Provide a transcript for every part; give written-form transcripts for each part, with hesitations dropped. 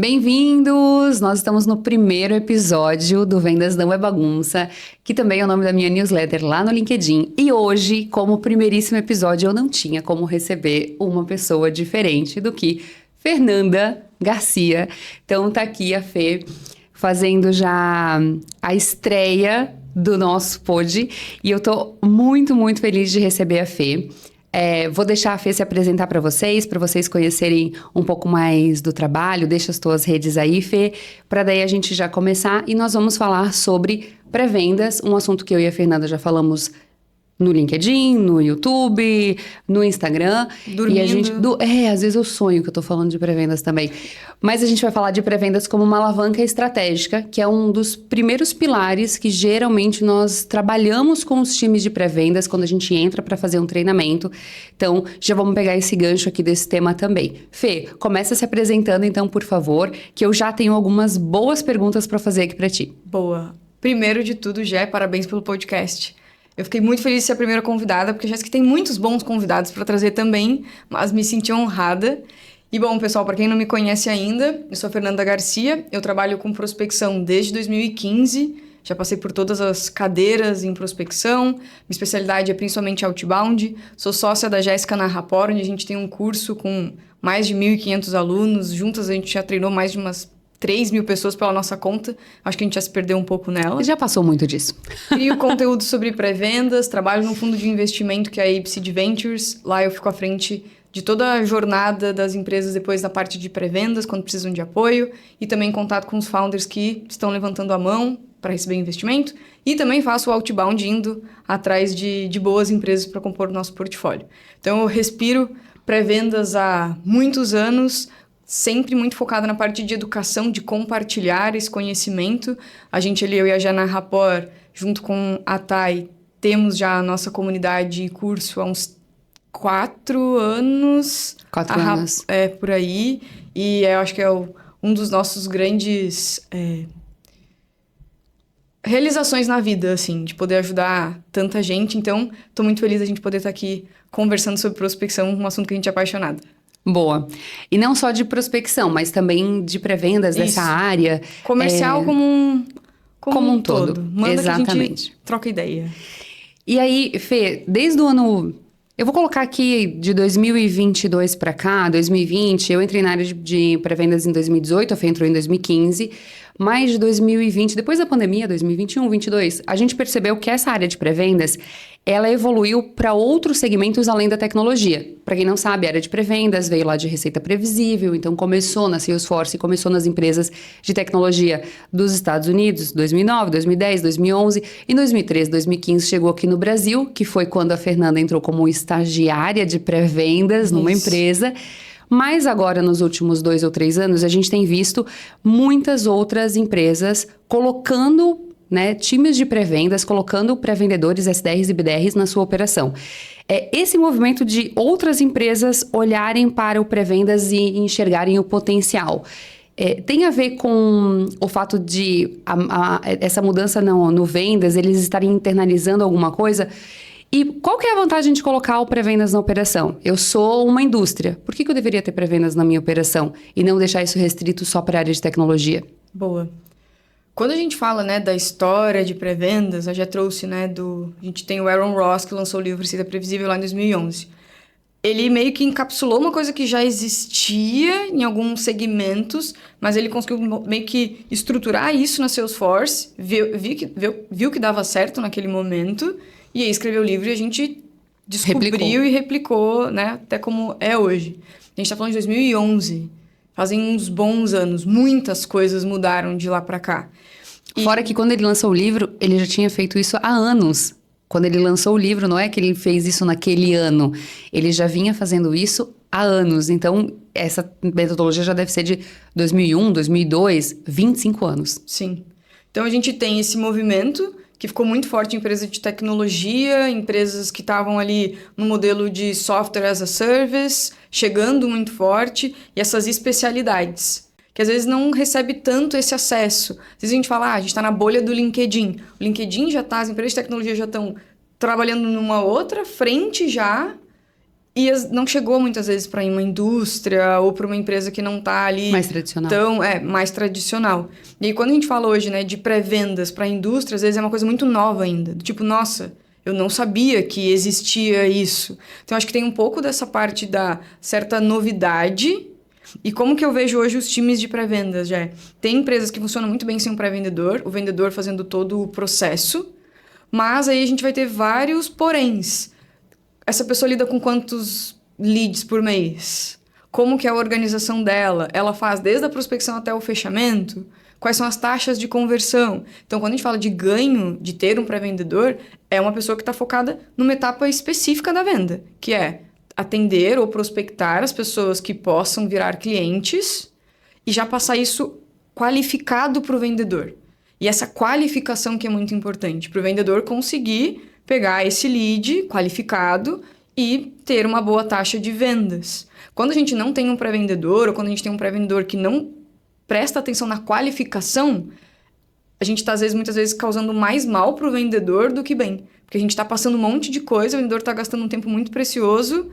Bem-vindos! Nós estamos no primeiro episódio do Vendas Não é Bagunça, que também é o nome da minha newsletter lá no LinkedIn. E hoje, como primeiríssimo episódio, eu não tinha como receber uma pessoa diferente do que Fernanda Garcia. Então tá aqui a Fê fazendo já a estreia do nosso pod e eu tô muito feliz de receber a Fê. Vou deixar a Fê se apresentar para vocês conhecerem um pouco mais do trabalho. Deixa as tuas redes aí, Fê, para daí a gente já começar. E nós vamos falar sobre pré-vendas, um assunto que eu e a Fernanda já falamos no LinkedIn, no YouTube, no Instagram. Dormindo. E a gente, às vezes eu sonho que eu tô falando de pré-vendas também. Mas a gente vai falar de pré-vendas como uma alavanca estratégica, que é um dos primeiros pilares que geralmente nós trabalhamos com os times de pré-vendas quando a gente entra para fazer um treinamento. Então, já vamos pegar esse gancho aqui desse tema também. Fê, começa se apresentando então, por favor, que eu já tenho algumas boas perguntas para fazer aqui para ti. Boa. Primeiro de tudo, Jé, parabéns pelo podcast. Eu fiquei muito feliz de ser a primeira convidada, porque já sei que tem muitos bons convidados para trazer também, mas me senti honrada. E bom, pessoal, para quem não me conhece ainda, eu sou a Fernanda Garcia, eu trabalho com prospecção desde 2015, já passei por todas as cadeiras em prospecção, minha especialidade é principalmente outbound, sou sócia da Jéssica na Rapport, onde a gente tem um curso com mais de 1.500 alunos, juntas a gente já treinou mais de umas 3.000 pessoas pela nossa conta. Acho que a gente já se perdeu um pouco nela. Já passou muito disso. Crio conteúdo sobre pré-vendas, trabalho no fundo de investimento que é a Ipseed Ventures. Lá eu fico à frente de toda a jornada das empresas depois da parte de pré-vendas, quando precisam de apoio. E também em contato com os founders que estão levantando a mão para receber investimento. E também faço o outbound indo atrás de boas empresas para compor o nosso portfólio. Então eu respiro pré-vendas há muitos anos, sempre muito focada na parte de educação, de compartilhar esse conhecimento. A gente ali, eu e a Jana Rapport, junto com a Thay, temos já a nossa comunidade e curso há uns 4 anos. 4 anos. Por aí. E eu acho que é um dos nossos grandes realizações na vida, assim, de poder ajudar tanta gente. Então, estou muito feliz da gente poder estar aqui conversando sobre prospecção, um assunto que a gente é apaixonado. Boa. E não só de prospecção, mas também de pré-vendas dessa área. Comercial como um todo. Manda Exatamente. Que a gente troca ideia. E aí, Fê, desde o ano... Eu vou colocar aqui de 2022 para cá, 2020, eu entrei na área de pré-vendas em 2018, a Fê entrou em 2015, mas de 2020, depois da pandemia, 2021, 2022, a gente percebeu que essa área de pré-vendas, ela evoluiu para outros segmentos além da tecnologia. Para quem não sabe, a área de pré-vendas veio lá de receita previsível, então começou na Salesforce, começou nas empresas de tecnologia dos Estados Unidos, 2009, 2010, 2011, e 2013, 2015 chegou aqui no Brasil, que foi quando a Fernanda entrou como estagiária de pré-vendas numa empresa. Mas agora, nos últimos 2 ou 3 anos, a gente tem visto muitas outras empresas colocando times de pré-vendas, colocando pré-vendedores, SDRs e BDRs na sua operação. Esse movimento de outras empresas olharem para o pré-vendas e enxergarem o potencial. Tem a ver com o fato de essa mudança no vendas, eles estarem internalizando alguma coisa. E qual que é a vantagem de colocar o pré-vendas na operação? Eu sou uma indústria. Por que eu deveria ter pré-vendas na minha operação e não deixar isso restrito só para a área de tecnologia? Boa. Quando a gente fala, da história de pré-vendas, eu já trouxe, a gente tem o Aaron Ross, que lançou o livro Receita Previsível lá em 2011. Ele meio que encapsulou uma coisa que já existia em alguns segmentos, mas ele conseguiu meio que estruturar isso na Salesforce, viu que dava certo naquele momento, e aí escreveu o livro e a gente descobriu e replicou, até como é hoje. A gente está falando de 2011, fazem uns bons anos, muitas coisas mudaram de lá para cá. Fora que quando ele lançou o livro, ele já tinha feito isso há anos. Quando ele lançou o livro, não é que ele fez isso naquele ano. Ele já vinha fazendo isso há anos. Então, essa metodologia já deve ser de 2001, 2002, 25 anos. Sim. Então, a gente tem esse movimento que ficou muito forte em empresas de tecnologia, empresas que estavam ali no modelo de software as a service, chegando muito forte, e essas especialidades, que às vezes não recebe tanto esse acesso. Às vezes a gente fala, a gente está na bolha do LinkedIn. O LinkedIn já está, as empresas de tecnologia já estão trabalhando numa outra frente já, E não chegou muitas vezes para uma indústria ou para uma empresa que não está ali... Mais tradicional. Mais tradicional. E aí, quando a gente fala hoje, né, de pré-vendas para a indústria, às vezes é uma coisa muito nova ainda. Do tipo, nossa, eu não sabia que existia isso. Então, acho que tem um pouco dessa parte da certa novidade. E como que eu vejo hoje os times de pré-vendas, já? Tem empresas que funcionam muito bem sem um pré-vendedor, o vendedor fazendo todo o processo. Mas aí a gente vai ter vários poréns. Essa pessoa lida com quantos leads por mês? Como que é a organização dela? Ela faz desde a prospecção até o fechamento? Quais são as taxas de conversão? Então, quando a gente fala de ganho, de ter um pré-vendedor, é uma pessoa que está focada numa etapa específica da venda, que é atender ou prospectar as pessoas que possam virar clientes e já passar isso qualificado para o vendedor. E essa qualificação que é muito importante, para o vendedor conseguir pegar esse lead qualificado e ter uma boa taxa de vendas. Quando a gente não tem um pré-vendedor, ou quando a gente tem um pré-vendedor que não presta atenção na qualificação, a gente está, muitas vezes, causando mais mal para o vendedor do que bem. Porque a gente está passando um monte de coisa, o vendedor está gastando um tempo muito precioso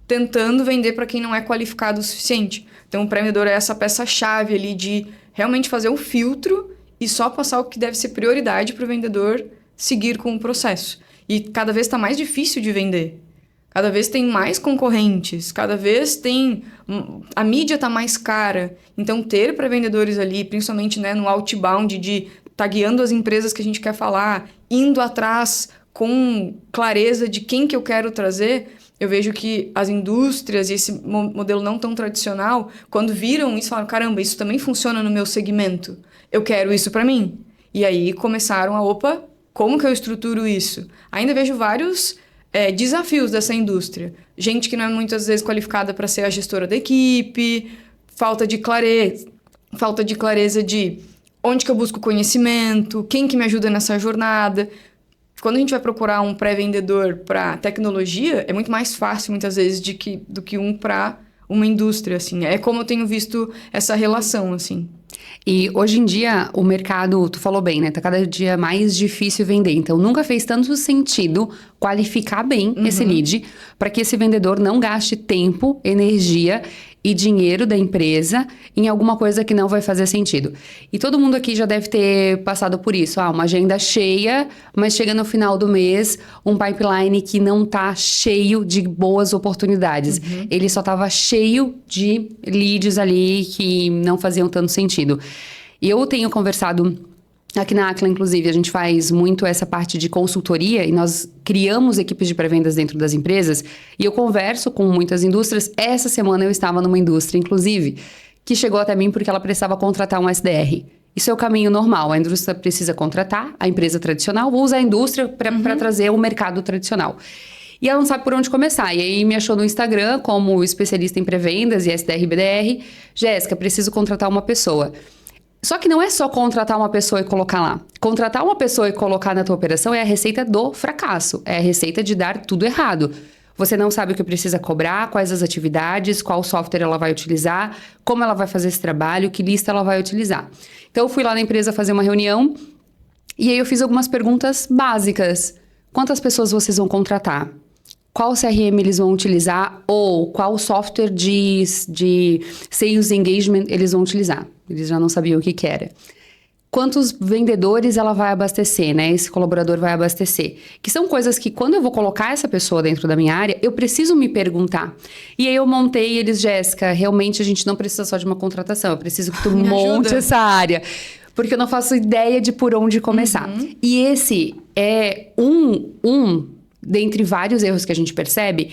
tentando vender para quem não é qualificado o suficiente. Então, o pré-vendedor é essa peça-chave ali de realmente fazer o filtro e só passar o que deve ser prioridade para o vendedor seguir com o processo. E cada vez está mais difícil de vender. Cada vez tem mais concorrentes, cada vez tem... A mídia está mais cara. Então, ter pré-vendedores ali, principalmente, né, no outbound, de estar guiando as empresas que a gente quer falar, indo atrás com clareza de quem que eu quero trazer, eu vejo que as indústrias e esse modelo não tão tradicional, quando viram isso, falaram, caramba, isso também funciona no meu segmento. Eu quero isso para mim. E aí começaram opa, como que eu estruturo isso? Ainda vejo vários desafios dessa indústria. Gente que não é muitas vezes qualificada para ser a gestora da equipe, falta de clareza de onde que eu busco conhecimento, quem que me ajuda nessa jornada. Quando a gente vai procurar um pré-vendedor para tecnologia, é muito mais fácil, muitas vezes, do que um para uma indústria, assim. É como eu tenho visto essa relação, assim. E hoje em dia, o mercado, tu falou bem, né? Tá cada dia mais difícil vender. Então, nunca fez tanto sentido qualificar bem esse lead para que esse vendedor não gaste tempo, energia e dinheiro da empresa em alguma coisa que não vai fazer sentido. E todo mundo aqui já deve ter passado por isso. Uma agenda cheia, mas chega no final do mês, um pipeline que não tá cheio de boas oportunidades. Ele só tava cheio de leads ali que não faziam tanto sentido. E eu tenho conversado... Aqui na Acla, inclusive, a gente faz muito essa parte de consultoria e nós criamos equipes de pré-vendas dentro das empresas e eu converso com muitas indústrias. Essa semana eu estava numa indústria, inclusive, que chegou até mim porque ela precisava contratar um SDR. Isso é o caminho normal. A indústria precisa contratar a empresa tradicional, usa a indústria para trazer o mercado tradicional. E ela não sabe por onde começar. E aí me achou no Instagram como especialista em pré-vendas e SDR e BDR. Jéssica, preciso contratar uma pessoa. Só que não é só contratar uma pessoa e colocar lá. Contratar uma pessoa e colocar na tua operação é a receita do fracasso. É a receita de dar tudo errado. Você não sabe o que precisa cobrar, quais as atividades, qual software ela vai utilizar, como ela vai fazer esse trabalho, que lista ela vai utilizar. Então, eu fui lá na empresa fazer uma reunião e aí eu fiz algumas perguntas básicas. Quantas pessoas vocês vão contratar? Qual CRM eles vão utilizar ou qual software de Sales Engagement eles vão utilizar. Eles já não sabiam o que era. Quantos vendedores ela vai abastecer, né? Esse colaborador vai abastecer. Que são coisas que quando eu vou colocar essa pessoa dentro da minha área, eu preciso me perguntar. E aí eu montei eles, Jéssica, realmente a gente não precisa só de uma contratação. Eu preciso que tu monte essa área. Porque eu não faço ideia de por onde começar. E esse é dentre vários erros que a gente percebe,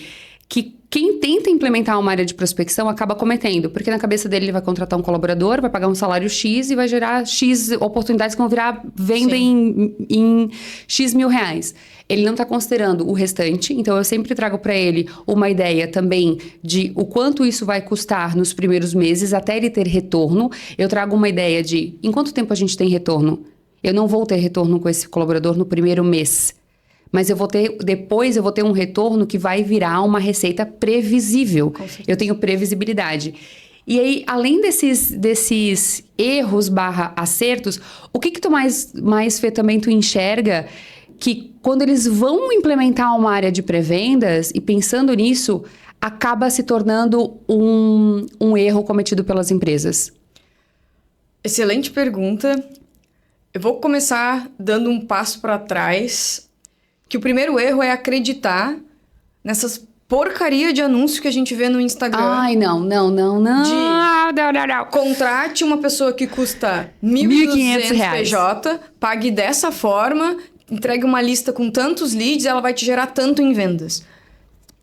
que quem tenta implementar uma área de prospecção acaba cometendo. Porque na cabeça dele ele vai contratar um colaborador, vai pagar um salário X e vai gerar X oportunidades que vão virar venda em X mil reais. Ele não está considerando o restante, então eu sempre trago para ele uma ideia também de o quanto isso vai custar nos primeiros meses até ele ter retorno. Eu trago uma ideia de em quanto tempo a gente tem retorno? Eu não vou ter retorno com esse colaborador no primeiro mês. Mas depois eu vou ter um retorno que vai virar uma receita previsível. Eu tenho previsibilidade. E aí, além desses erros / acertos, o que tu mais Fê, também tu enxerga que quando eles vão implementar uma área de pré-vendas, e pensando nisso, acaba se tornando um erro cometido pelas empresas? Excelente pergunta. Eu vou começar dando um passo para trás, que o primeiro erro é acreditar nessas porcaria de anúncio que a gente vê no Instagram. Ai, não. Não. Contrate uma pessoa que custa R$1.500 PJ, pague dessa forma, entregue uma lista com tantos leads, ela vai te gerar tanto em vendas.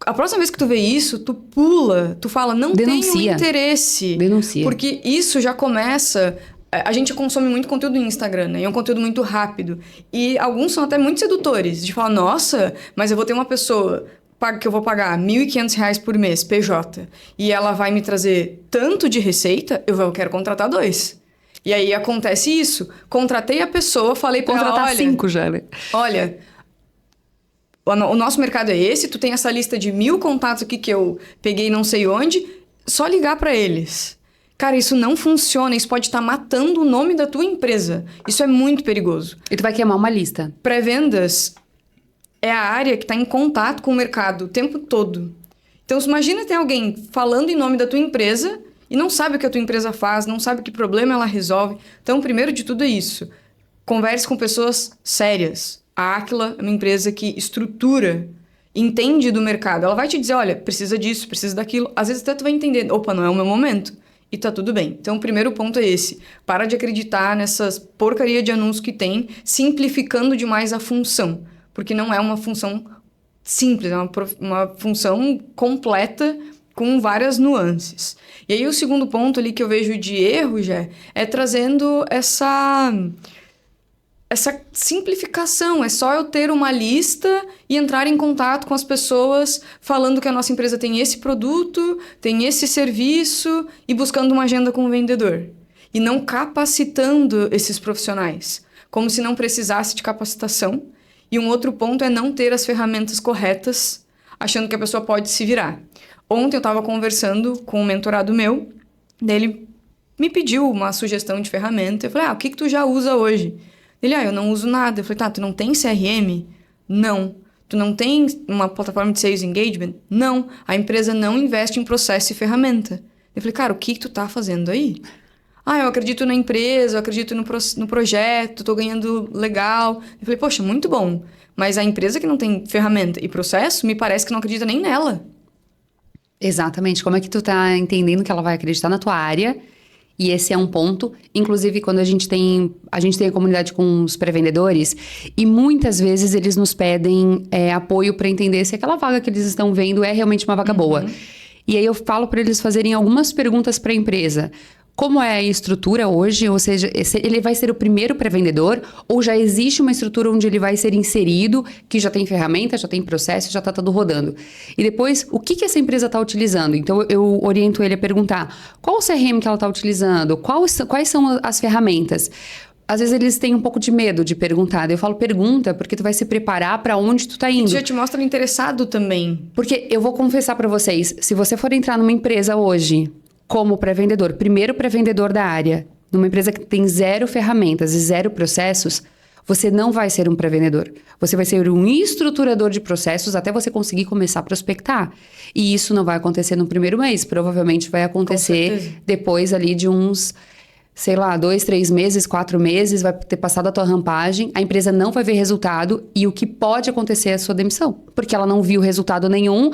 A próxima vez que tu vê isso, tu pula, tu fala, não tenho interesse. Denuncia. Porque isso já começa... A gente consome muito conteúdo no Instagram, né? E é um conteúdo muito rápido. E alguns são até muito sedutores. De falar, nossa, mas eu vou ter uma pessoa que eu vou pagar R$1.500 por mês, PJ, e ela vai me trazer tanto de receita, eu quero contratar 2. E aí acontece isso. Contratei a pessoa, falei pra ela, olha... Contratar 5 já, né? Olha... O nosso mercado é esse, tu tem essa lista de 1.000 contatos aqui que eu peguei não sei onde, só ligar para eles. Cara, isso não funciona, isso pode estar matando o nome da tua empresa. Isso é muito perigoso. E tu vai queimar uma lista. Pré-vendas é a área que está em contato com o mercado o tempo todo. Então, imagina ter alguém falando em nome da tua empresa e não sabe o que a tua empresa faz, não sabe que problema ela resolve. Então, primeiro de tudo é isso. Converse com pessoas sérias. A Aquila é uma empresa que estrutura, entende do mercado. Ela vai te dizer, olha, precisa disso, precisa daquilo. Às vezes até tu vai entender, opa, não é o meu momento. E tá tudo bem. Então, o primeiro ponto é esse. Para de acreditar nessas porcaria de anúncios que tem, simplificando demais a função. Porque não é uma função simples, é uma função completa com várias nuances. E aí, o segundo ponto ali que eu vejo de erro, já é trazendo essa simplificação. É só eu ter uma lista e entrar em contato com as pessoas falando que a nossa empresa tem esse produto, tem esse serviço e buscando uma agenda com o vendedor. E não capacitando esses profissionais, como se não precisasse de capacitação. E um outro ponto é não ter as ferramentas corretas, achando que a pessoa pode se virar. Ontem eu estava conversando com um mentorado meu, daí ele me pediu uma sugestão de ferramenta. Eu falei, o que tu já usa hoje? Ele, eu não uso nada. Eu falei, tá, tu não tem CRM? Não. Tu não tem uma plataforma de Sales Engagement? Não. A empresa não investe em processo e ferramenta. Eu falei, cara, o que tu tá fazendo aí? Eu acredito na empresa, eu acredito no projeto, tô ganhando legal. Eu falei, poxa, muito bom. Mas a empresa que não tem ferramenta e processo, me parece que não acredita nem nela. Exatamente. Como é que tu tá entendendo que ela vai acreditar na tua área? E esse é um ponto, inclusive quando a gente tem a comunidade com os pré-vendedores e muitas vezes eles nos pedem apoio para entender se aquela vaga que eles estão vendo é realmente uma vaga boa. E aí eu falo para eles fazerem algumas perguntas para a empresa. Como é a estrutura hoje? Ou seja, ele vai ser o primeiro pré-vendedor ou já existe uma estrutura onde ele vai ser inserido, que já tem ferramenta, já tem processo, já está tudo rodando? E depois, o que essa empresa está utilizando? Então, eu oriento ele a perguntar qual o CRM que ela está utilizando, quais são as ferramentas. Às vezes eles têm um pouco de medo de perguntar. Eu falo, pergunta, porque tu vai se preparar para onde tu tá indo. Isso já te mostra interessado também. Porque eu vou confessar para vocês, se você for entrar numa empresa hoje como pré-vendedor, primeiro pré-vendedor da área, numa empresa que tem 0 ferramentas e 0 processos, você não vai ser um pré-vendedor. Você vai ser um estruturador de processos até você conseguir começar a prospectar. E isso não vai acontecer no primeiro mês. Provavelmente vai acontecer depois ali de uns, 2, 3 meses, 4 meses, vai ter passado a tua rampagem, a empresa não vai ver resultado e o que pode acontecer é a sua demissão. Porque ela não viu resultado nenhum.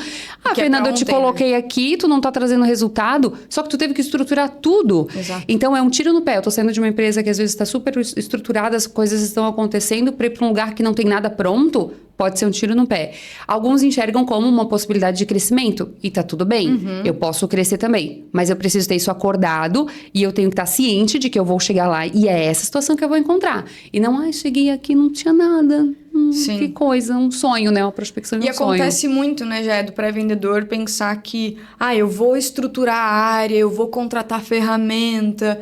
Fernanda, eu te coloquei aqui, tu não tá trazendo resultado, só que tu teve que estruturar tudo. Exato. Então, é um tiro no pé. Eu tô saindo de uma empresa que às vezes está super estruturada, as coisas estão acontecendo, para ir para um lugar que não tem nada pronto, pode ser um tiro no pé. Alguns enxergam como uma possibilidade de crescimento. E tá tudo bem. Eu posso crescer também. Mas eu preciso ter isso acordado e eu tenho que estar ciente de que eu vou chegar lá. E é essa situação que eu vou encontrar. E não, cheguei aqui, não tinha nada. Que coisa, um sonho, né? Uma prospecção de um sonho. E acontece muito, né, já do pré-vendedor pensar que, eu vou estruturar a área, eu vou contratar ferramenta.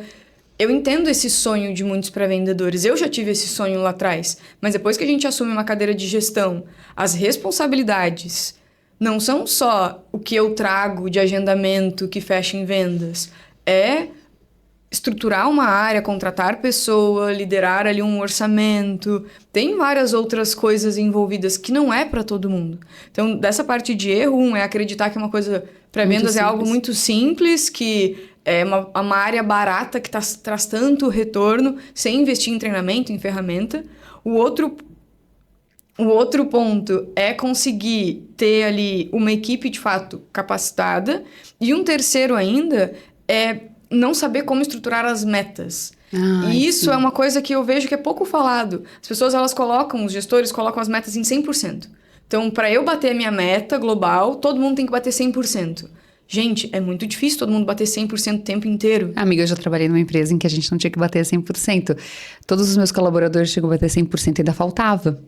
Eu entendo esse sonho de muitos pré-vendedores. Eu já tive esse sonho lá atrás. Mas depois que a gente assume uma cadeira de gestão, as responsabilidades não são só o que eu trago de agendamento que fecha em vendas. É estruturar uma área, contratar pessoa, liderar ali um orçamento. Tem várias outras coisas envolvidas que não é para todo mundo. Então, dessa parte de erro, é acreditar que uma coisa pré-vendas é algo muito simples, que é uma área barata que traz tanto retorno, sem investir em treinamento, em ferramenta. O outro ponto é conseguir ter ali uma equipe, de fato, capacitada. E um terceiro ainda é não saber como estruturar as metas. E isso é uma coisa que eu vejo que é pouco falado. As pessoas, os gestores colocam as metas em 100%. Então, para eu bater a minha meta global, todo mundo tem que bater 100%. Gente, é muito difícil todo mundo bater 100% o tempo inteiro. Amiga, eu já trabalhei numa empresa em que a gente não tinha que bater 100%. Todos os meus colaboradores chegou a bater 100% e ainda faltava.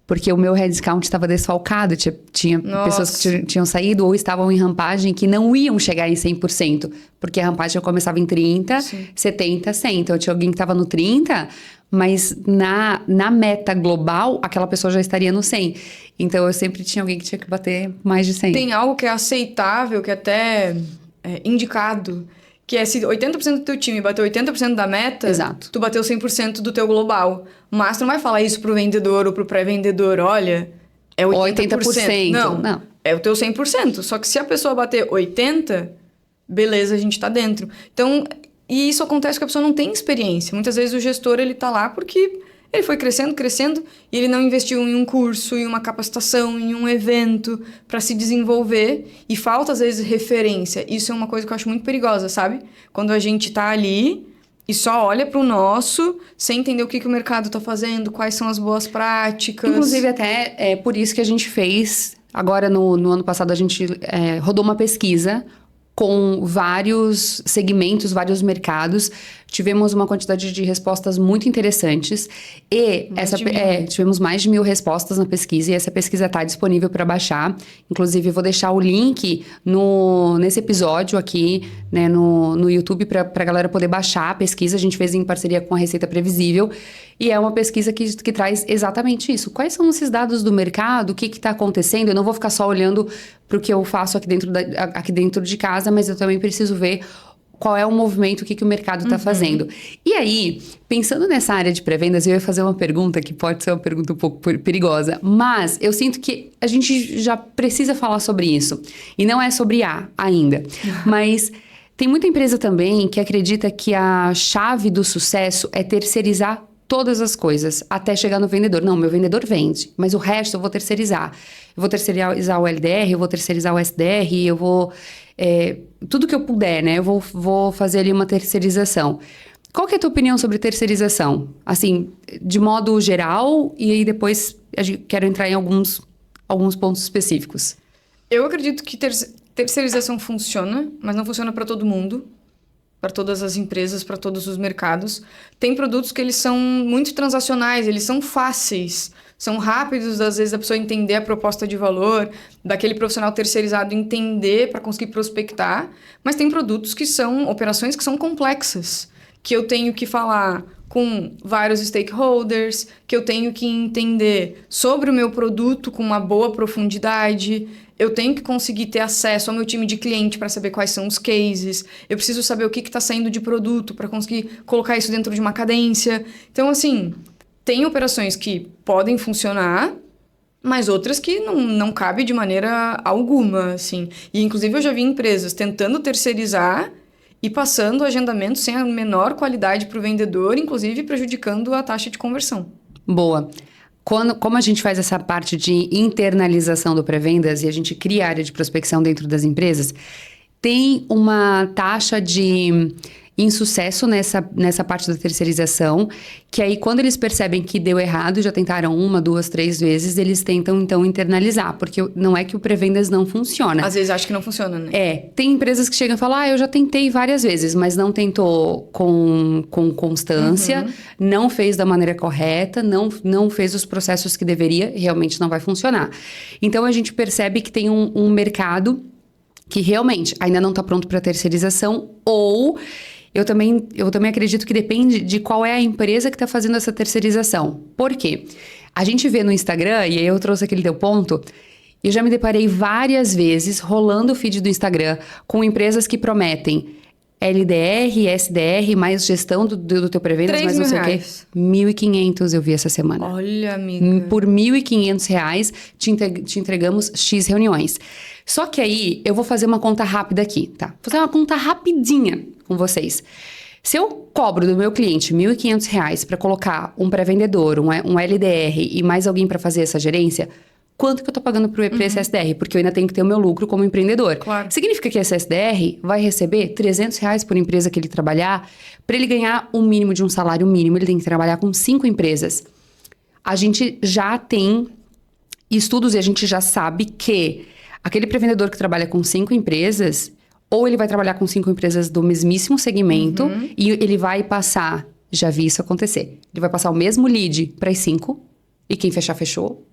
Porque o meu headcount estava desfalcado, tinha pessoas que tinham saído ou estavam em rampagem que não iam chegar em 100%, porque a rampagem começava em 30, sim, 70, 100. Então, tinha alguém que estava no 30, mas na meta global, aquela pessoa já estaria no 100. Então, eu sempre tinha alguém que tinha que bater mais de 100. Tem algo que é aceitável, que até é indicado, que é se 80% do teu time bateu 80% da meta, exato, tu bateu 100% do teu global. Mas tu não vai falar isso pro vendedor ou pro pré-vendedor, olha, é 80%. Não, é o teu 100%. Só que se a pessoa bater 80%, beleza, a gente tá dentro. Então, e isso acontece porque a pessoa não tem experiência. Muitas vezes o gestor, ele tá lá porque ele foi crescendo, e ele não investiu em um curso, em uma capacitação, em um evento para se desenvolver. E falta, às vezes, referência. Isso é uma coisa que eu acho muito perigosa, sabe? Quando a gente tá ali e só olha para o nosso, sem entender o que o mercado tá fazendo, quais são as boas práticas. Inclusive, até é por isso que a gente fez... Agora, no ano passado, a gente rodou uma pesquisa com vários segmentos, vários mercados. Tivemos uma quantidade de respostas muito interessantes. E tivemos mais de 1.000 respostas na pesquisa. E essa pesquisa está disponível para baixar. Inclusive, eu vou deixar o link nesse episódio aqui, né, no YouTube, para a galera poder baixar a pesquisa. A gente fez em parceria com a Receita Previsível. E é uma pesquisa que traz exatamente isso. Quais são esses dados do mercado? O que está acontecendo? Eu não vou ficar só olhando para o que eu faço aqui dentro de casa, mas eu também preciso ver qual é o movimento, o que o mercado está fazendo. E aí, pensando nessa área de pré-vendas, eu ia fazer uma pergunta que pode ser uma pergunta um pouco perigosa, mas eu sinto que a gente já precisa falar sobre isso. E não é sobre ainda. Mas tem muita empresa também que acredita que a chave do sucesso é terceirizar todas as coisas, até chegar no vendedor. Não, meu vendedor vende, mas o resto eu vou terceirizar. Eu vou terceirizar o LDR, eu vou terceirizar o SDR, eu vou... tudo que eu puder, né? Eu vou fazer ali uma terceirização. Qual que é a tua opinião sobre terceirização? Assim, de modo geral, e aí depois quero entrar em alguns pontos específicos. Eu acredito que terceirização funciona, mas não funciona para todo mundo. Para todas as empresas, para todos os mercados. Tem produtos que eles são muito transacionais, eles são fáceis, são rápidos, às vezes a pessoa entender a proposta de valor, daquele profissional terceirizado entender para conseguir prospectar, mas tem produtos que são operações que são complexas, que eu tenho que falar com vários stakeholders, que eu tenho que entender sobre o meu produto com uma boa profundidade. Eu tenho que conseguir ter acesso ao meu time de cliente para saber quais são os cases. Eu preciso saber o que está saindo de produto para conseguir colocar isso dentro de uma cadência. Então, assim, tem operações que podem funcionar, mas outras que não cabe de maneira alguma, assim. E, inclusive, eu já vi empresas tentando terceirizar e passando agendamentos sem a menor qualidade para o vendedor, inclusive prejudicando a taxa de conversão. Boa. Como a gente faz essa parte de internalização do pré-vendas e a gente cria área de prospecção dentro das empresas, tem uma taxa de insucesso nessa parte da terceirização, que aí quando eles percebem que deu errado, já tentaram 1, 2, 3 vezes, eles tentam então internalizar, porque não é que o pré-vendas não funciona. Às vezes acho que não funciona, né? Tem empresas que chegam e falam, eu já tentei várias vezes, mas não tentou com constância, não fez da maneira correta, não fez os processos que deveria, realmente não vai funcionar. Então a gente percebe que tem um mercado que realmente ainda não está pronto para terceirização, ou eu também acredito que depende de qual é a empresa que está fazendo essa terceirização. Por quê? A gente vê no Instagram, e aí eu trouxe aquele teu ponto, e eu já me deparei várias vezes rolando o feed do Instagram com empresas que prometem LDR, SDR, mais gestão do teu pré-vendas, mais não sei o quê. R$1.500 eu vi essa semana. Olha, amiga. Por R$1.500 te entregamos X reuniões. Só que aí, eu vou fazer uma conta rápida aqui, tá? Vou fazer uma conta rapidinha com vocês. Se eu cobro do meu cliente R$1.500 para colocar um pré-vendedor, um LDR e mais alguém para fazer essa gerência, quanto que eu tô pagando para esse SDR? Porque eu ainda tenho que ter o meu lucro como empreendedor. Claro. Significa que esse SDR vai receber R$300 por empresa que ele trabalhar. Para ele ganhar um mínimo de um salário mínimo, ele tem que trabalhar com 5 empresas. A gente já tem estudos e a gente já sabe que aquele pré-vendedor que trabalha com 5 empresas, ou ele vai trabalhar com 5 empresas do mesmíssimo segmento e ele vai passar, já vi isso acontecer, ele vai passar o mesmo lead para as 5 e quem fechar, fechou.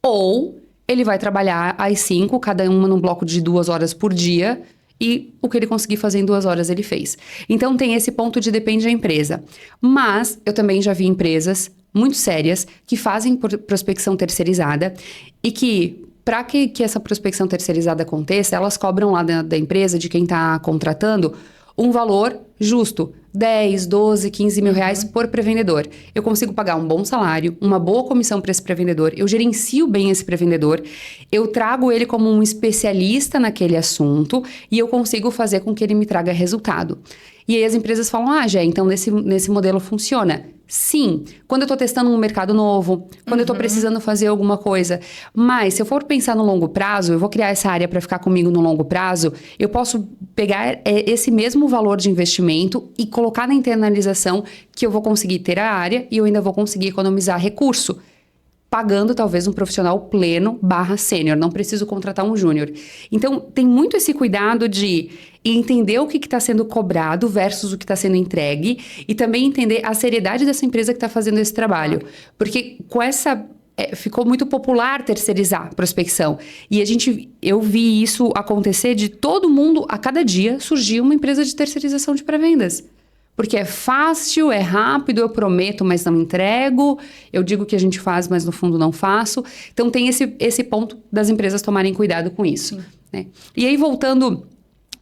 Ou ele vai trabalhar às 5, cada uma num bloco de 2 horas por dia, e o que ele conseguir fazer em 2 horas ele fez. Então tem esse ponto de depende da empresa. Mas eu também já vi empresas muito sérias que fazem prospecção terceirizada e que, para que essa prospecção terceirizada aconteça, elas cobram lá da empresa, de quem está contratando, um valor justo, 10, 12, 15 mil reais por pré-vendedor. Eu consigo pagar um bom salário, uma boa comissão para esse pré-vendedor, eu gerencio bem esse pré-vendedor, eu trago ele como um especialista naquele assunto e eu consigo fazer com que ele me traga resultado. E aí as empresas falam, Gé, então nesse modelo funciona. Sim, quando eu estou testando um mercado novo, quando eu estou precisando fazer alguma coisa. Mas se eu for pensar no longo prazo, eu vou criar essa área para ficar comigo no longo prazo, eu posso pegar esse mesmo valor de investimento e colocar na internalização que eu vou conseguir ter a área e eu ainda vou conseguir economizar recurso, pagando talvez um profissional pleno / sênior, não preciso contratar um júnior. Então, tem muito esse cuidado de entender o que está sendo cobrado versus o que está sendo entregue e também entender a seriedade dessa empresa que está fazendo esse trabalho. Porque com essa... ficou muito popular terceirizar a prospecção. E eu vi isso acontecer de todo mundo, a cada dia surgia uma empresa de terceirização de pré-vendas. Porque é fácil, é rápido, eu prometo, mas não entrego. Eu digo que a gente faz, mas no fundo não faço. Então tem esse ponto das empresas tomarem cuidado com isso. Né? E aí, voltando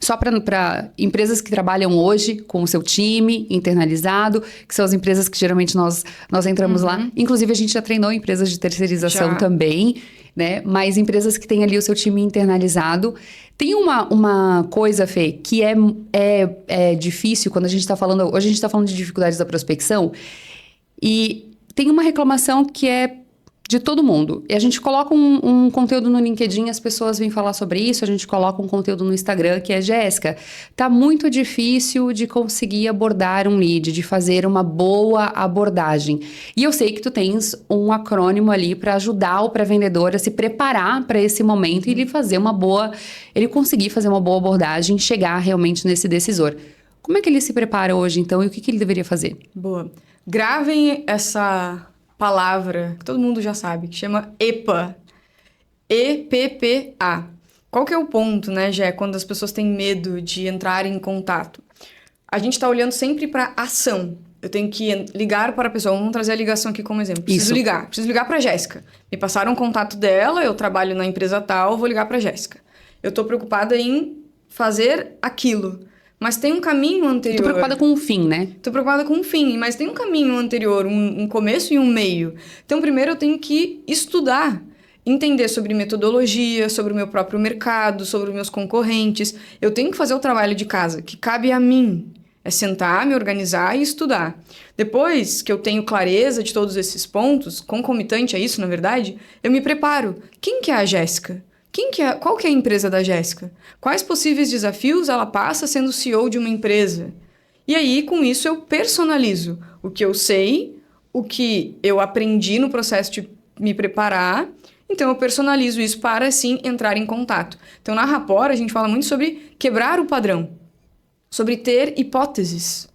só para empresas que trabalham hoje com o seu time internalizado, que são as empresas que geralmente nós entramos lá. Inclusive, a gente já treinou empresas de terceirização também, né? Mas empresas que têm ali o seu time internalizado. Tem uma coisa, Fê, que é difícil quando a gente está falando... Hoje a gente está falando de dificuldades da prospecção e tem uma reclamação que é de todo mundo. E a gente coloca um conteúdo no LinkedIn, as pessoas vêm falar sobre isso, a gente coloca um conteúdo no Instagram, que é, Jéssica, tá muito difícil de conseguir abordar um lead, de fazer uma boa abordagem. E eu sei que tu tens um acrônimo ali para ajudar o pré-vendedor a se preparar para esse momento e ele conseguir fazer uma boa abordagem, chegar realmente nesse decisor. Como é que ele se prepara hoje, então, e o que ele deveria fazer? Boa. Gravem essa palavra que todo mundo já sabe, que chama EPA. EPPA. Qual que é o ponto, né, Gé, quando as pessoas têm medo de entrar em contato? A gente está olhando sempre para ação. Eu tenho que ligar para a pessoa. Vamos trazer a ligação aqui como exemplo. Preciso ligar para a Jéssica. Me passaram o contato dela, eu trabalho na empresa tal, vou ligar para a Jéssica. Eu estou preocupada em fazer aquilo. Mas tem um caminho anterior. Tô preocupada com o fim, né? Tô preocupada com o fim, mas tem um caminho anterior, um começo e um meio. Então, primeiro eu tenho que estudar, entender sobre metodologia, sobre o meu próprio mercado, sobre os meus concorrentes. Eu tenho que fazer o trabalho de casa, que cabe a mim. É sentar, me organizar e estudar. Depois que eu tenho clareza de todos esses pontos, concomitante a isso, na verdade, eu me preparo. Quem que é a Jéssica? Qual que é a empresa da Jéssica? Quais possíveis desafios ela passa sendo CEO de uma empresa? E aí, com isso, eu personalizo o que eu sei, o que eu aprendi no processo de me preparar. Então, eu personalizo isso para, assim, entrar em contato. Então, na Rapport, a gente fala muito sobre quebrar o padrão, sobre ter hipóteses.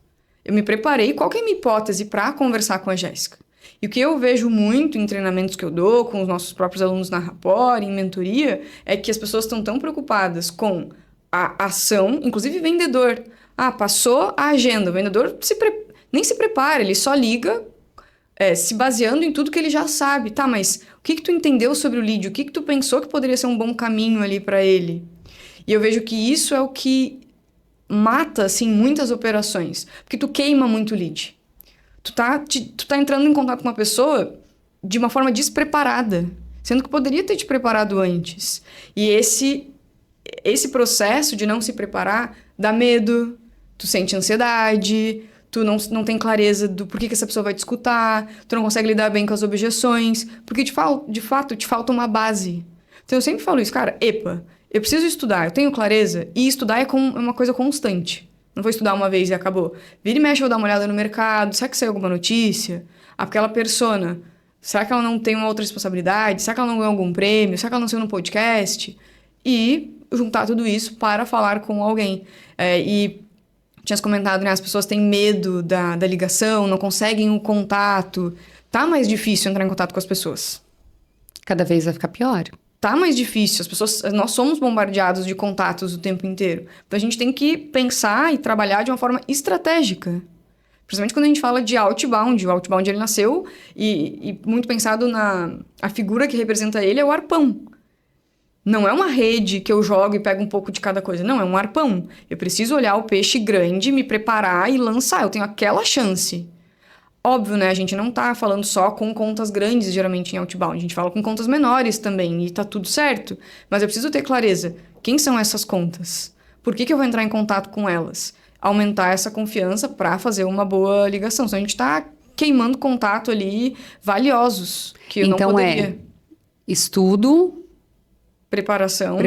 Eu me preparei, qual que é a minha hipótese para conversar com a Jéssica? E o que eu vejo muito em treinamentos que eu dou, com os nossos próprios alunos na Rapport, em mentoria, é que as pessoas estão tão preocupadas com a ação, inclusive vendedor. Passou a agenda. O vendedor nem se prepara, ele só liga se baseando em tudo que ele já sabe. Tá, mas o que tu entendeu sobre o lead? O que tu pensou que poderia ser um bom caminho ali para ele? E eu vejo que isso é o que mata, assim, muitas operações. Porque tu queima muito lead. Tu tá entrando em contato com uma pessoa de uma forma despreparada, sendo que poderia ter te preparado antes. E esse processo de não se preparar dá medo, tu sente ansiedade, tu não tem clareza do porquê que essa pessoa vai te escutar, tu não consegue lidar bem com as objeções, porque de fato te falta uma base. Então eu sempre falo isso, cara, eu preciso estudar, eu tenho clareza, e estudar é uma coisa constante. Não vou estudar uma vez e acabou. Vira e mexe, eu vou dar uma olhada no mercado, será que saiu alguma notícia? Aquela persona, será que ela não tem uma outra responsabilidade? Será que ela não ganhou algum prêmio? Será que ela não saiu no podcast? E juntar tudo isso para falar com alguém. E tinhas comentado, né? As pessoas têm medo da ligação, não conseguem o contato. Tá mais difícil entrar em contato com as pessoas. Cada vez vai ficar pior. Tá mais difícil. Nós somos bombardeados de contatos o tempo inteiro. Então a gente tem que pensar e trabalhar de uma forma estratégica. Principalmente quando a gente fala de outbound. O outbound, ele nasceu e muito pensado a figura que representa ele é o arpão. Não é uma rede que eu jogo e pego um pouco de cada coisa. Não, é um arpão. Eu preciso olhar o peixe grande, me preparar e lançar. Eu tenho aquela chance. Óbvio, né? A gente não tá falando só com contas grandes, geralmente, em outbound. A gente fala com contas menores também, e tá tudo certo. Mas eu preciso ter clareza. Quem são essas contas? Por que eu vou entrar em contato com elas? Aumentar essa confiança para fazer uma boa ligação. Senão a gente tá queimando contato ali valiosos, que eu não poderia. Estudo, preparação,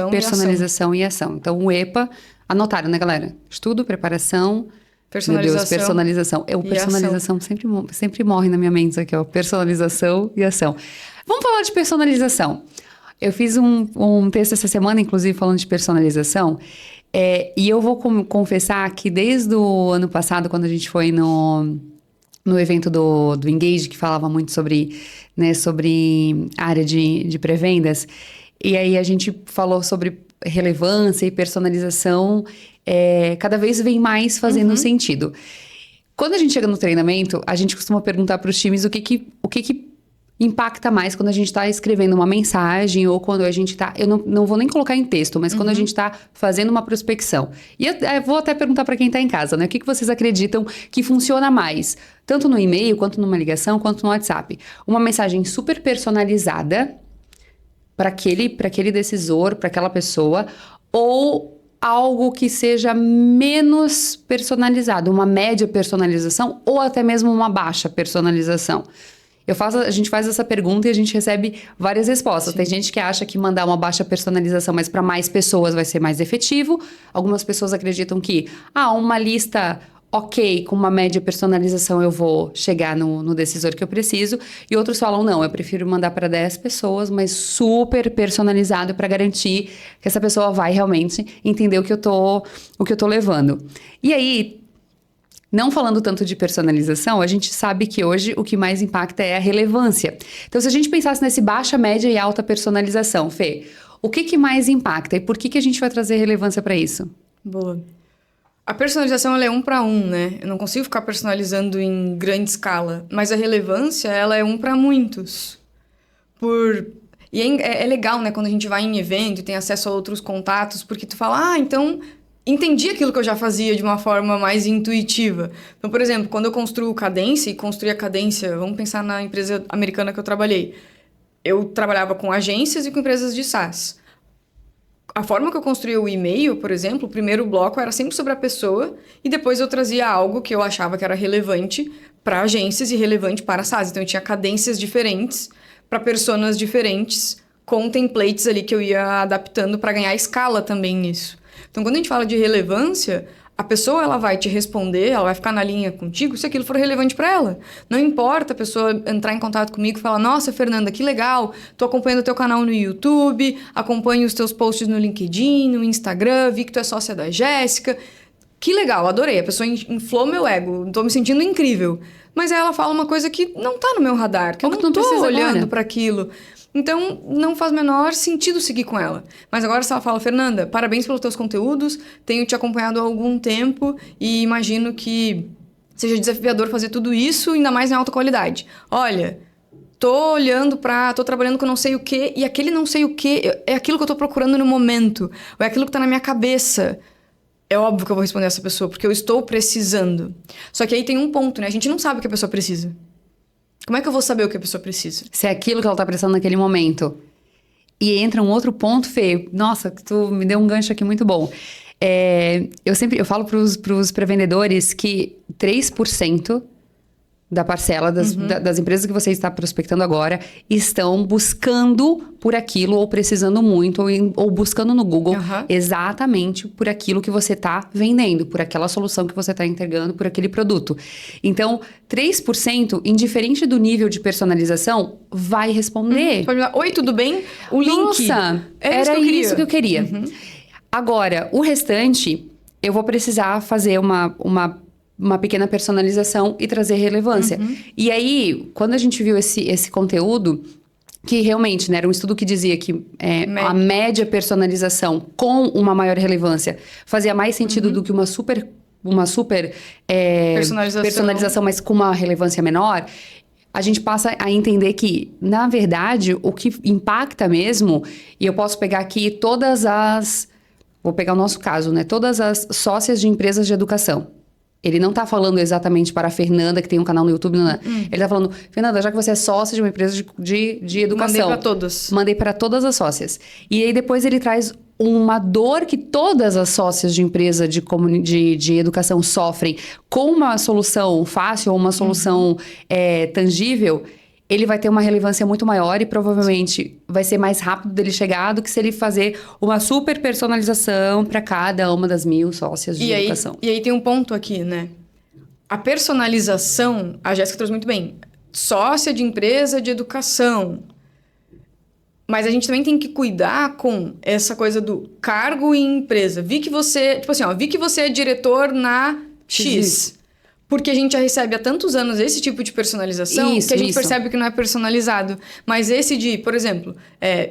personalização e ação. Então, o EPA, anotaram, né, galera? Estudo, preparação... Personalização. Personalização sempre morre na minha mente aqui, ó. Personalização e ação. Vamos falar de personalização. Eu fiz um texto essa semana, inclusive, falando de personalização. E eu vou confessar que desde o ano passado, quando a gente foi no evento do Engage, que falava muito sobre a área de pré-vendas, e aí a gente falou sobre relevância e personalização, cada vez vem mais fazendo sentido. Quando a gente chega no treinamento, a gente costuma perguntar para os times o que impacta mais quando a gente está escrevendo uma mensagem ou quando a gente está... Eu não vou nem colocar em texto, mas quando a gente está fazendo uma prospecção. E eu vou até perguntar para quem está em casa, né? O que vocês acreditam que funciona mais? Tanto no e-mail, quanto numa ligação, quanto no WhatsApp. Uma mensagem super personalizada para aquele decisor, para aquela pessoa, ou algo que seja menos personalizado, uma média personalização ou até mesmo uma baixa personalização. A gente faz essa pergunta e a gente recebe várias respostas. Sim. Tem gente que acha que mandar uma baixa personalização, mas para mais pessoas vai ser mais efetivo. Algumas pessoas acreditam que uma lista ok, com uma média personalização eu vou chegar no decisor que eu preciso. E outros falam, não, eu prefiro mandar para 10 pessoas, mas super personalizado para garantir que essa pessoa vai realmente entender o que eu tô levando. E aí, não falando tanto de personalização, a gente sabe que hoje o que mais impacta é a relevância. Então, se a gente pensasse nesse baixa, média e alta personalização, Fê, o que mais impacta e por que a gente vai trazer relevância para isso? Boa. A personalização, ela é 1 para 1, né? Eu não consigo ficar personalizando em grande escala. Mas a relevância, ela é 1 para muitos. E é legal, né? Quando a gente vai em evento e tem acesso a outros contatos, porque tu fala, então... entendi aquilo que eu já fazia de uma forma mais intuitiva. Então, por exemplo, quando eu construo cadência, e construí a cadência... Vamos pensar na empresa americana que eu trabalhei. Eu trabalhava com agências e com empresas de SaaS. A forma que eu construía o e-mail, por exemplo, o primeiro bloco era sempre sobre a pessoa e depois eu trazia algo que eu achava que era relevante para agências e relevante para SaaS. Então, eu tinha cadências diferentes para personas diferentes com templates ali que eu ia adaptando para ganhar escala também nisso. Então, quando a gente fala de relevância, a pessoa ela vai te responder, ela vai ficar na linha contigo se aquilo for relevante para ela. Não importa a pessoa entrar em contato comigo e falar, nossa, Fernanda, que legal, tô acompanhando o teu canal no YouTube, acompanho os teus posts no LinkedIn, no Instagram, vi que tu é sócia da Jéssica. Que legal, adorei. A pessoa inflou meu ego, tô me sentindo incrível. Mas aí ela fala uma coisa que não tá no meu radar, que eu não tô olhando para aquilo. Então, não faz o menor sentido seguir com ela. Mas agora se ela fala, Fernanda, parabéns pelos teus conteúdos, tenho te acompanhado há algum tempo e imagino que seja desafiador fazer tudo isso, ainda mais em alta qualidade. Olha, tô trabalhando com não sei o quê, e aquele não sei o quê é aquilo que eu tô procurando no momento, ou é aquilo que tá na minha cabeça. é óbvio que eu vou responder essa pessoa, porque eu estou precisando. Só que aí tem um ponto, né? A gente não sabe o que a pessoa precisa. Como é que eu vou saber o que a pessoa precisa? Se é aquilo que ela tá precisando naquele momento. E entra um outro ponto, Fê. Nossa, tu me deu um gancho aqui muito bom. Eu falo pros pré-vendedores que 3% da parcela das empresas que você está prospectando agora estão buscando por aquilo ou precisando muito ou buscando no Google exatamente por aquilo que você está vendendo, por aquela solução que você está entregando, por aquele produto. Então, 3%, indiferente do nível de personalização, vai responder. Pode falar, oi, tudo bem? O link. Nossa, era isso que eu queria. Agora, o restante, eu vou precisar fazer uma pequena personalização e trazer relevância. E aí, quando a gente viu esse conteúdo, que realmente, né, era um estudo que dizia que a média personalização com uma maior relevância fazia mais sentido do que uma super personalização, mas com uma relevância menor, a gente passa a entender que, na verdade, o que impacta mesmo, e eu posso pegar aqui vou pegar o nosso caso, né, todas as sócias de empresas de educação. Ele não tá falando exatamente para a Fernanda, que tem um canal no YouTube, não. Ele tá falando, Fernanda, já que você é sócia de uma empresa de educação. Mandei para todas. Mandei para todas as sócias. E aí depois ele traz uma dor que todas as sócias de empresa de educação sofrem com uma solução fácil ou uma solução tangível. Ele vai ter uma relevância muito maior e provavelmente vai ser mais rápido dele chegar do que se ele fazer uma super personalização para cada uma das 1.000 sócias de educação. E aí tem um ponto aqui, né? A personalização, a Jéssica trouxe muito bem. Sócia de empresa de educação. Mas a gente também tem que cuidar com essa coisa do cargo em empresa. Vi que você é diretor na X. Porque a gente já recebe há tantos anos esse tipo de personalização que a gente percebe que não é personalizado. Mas esse de, por exemplo,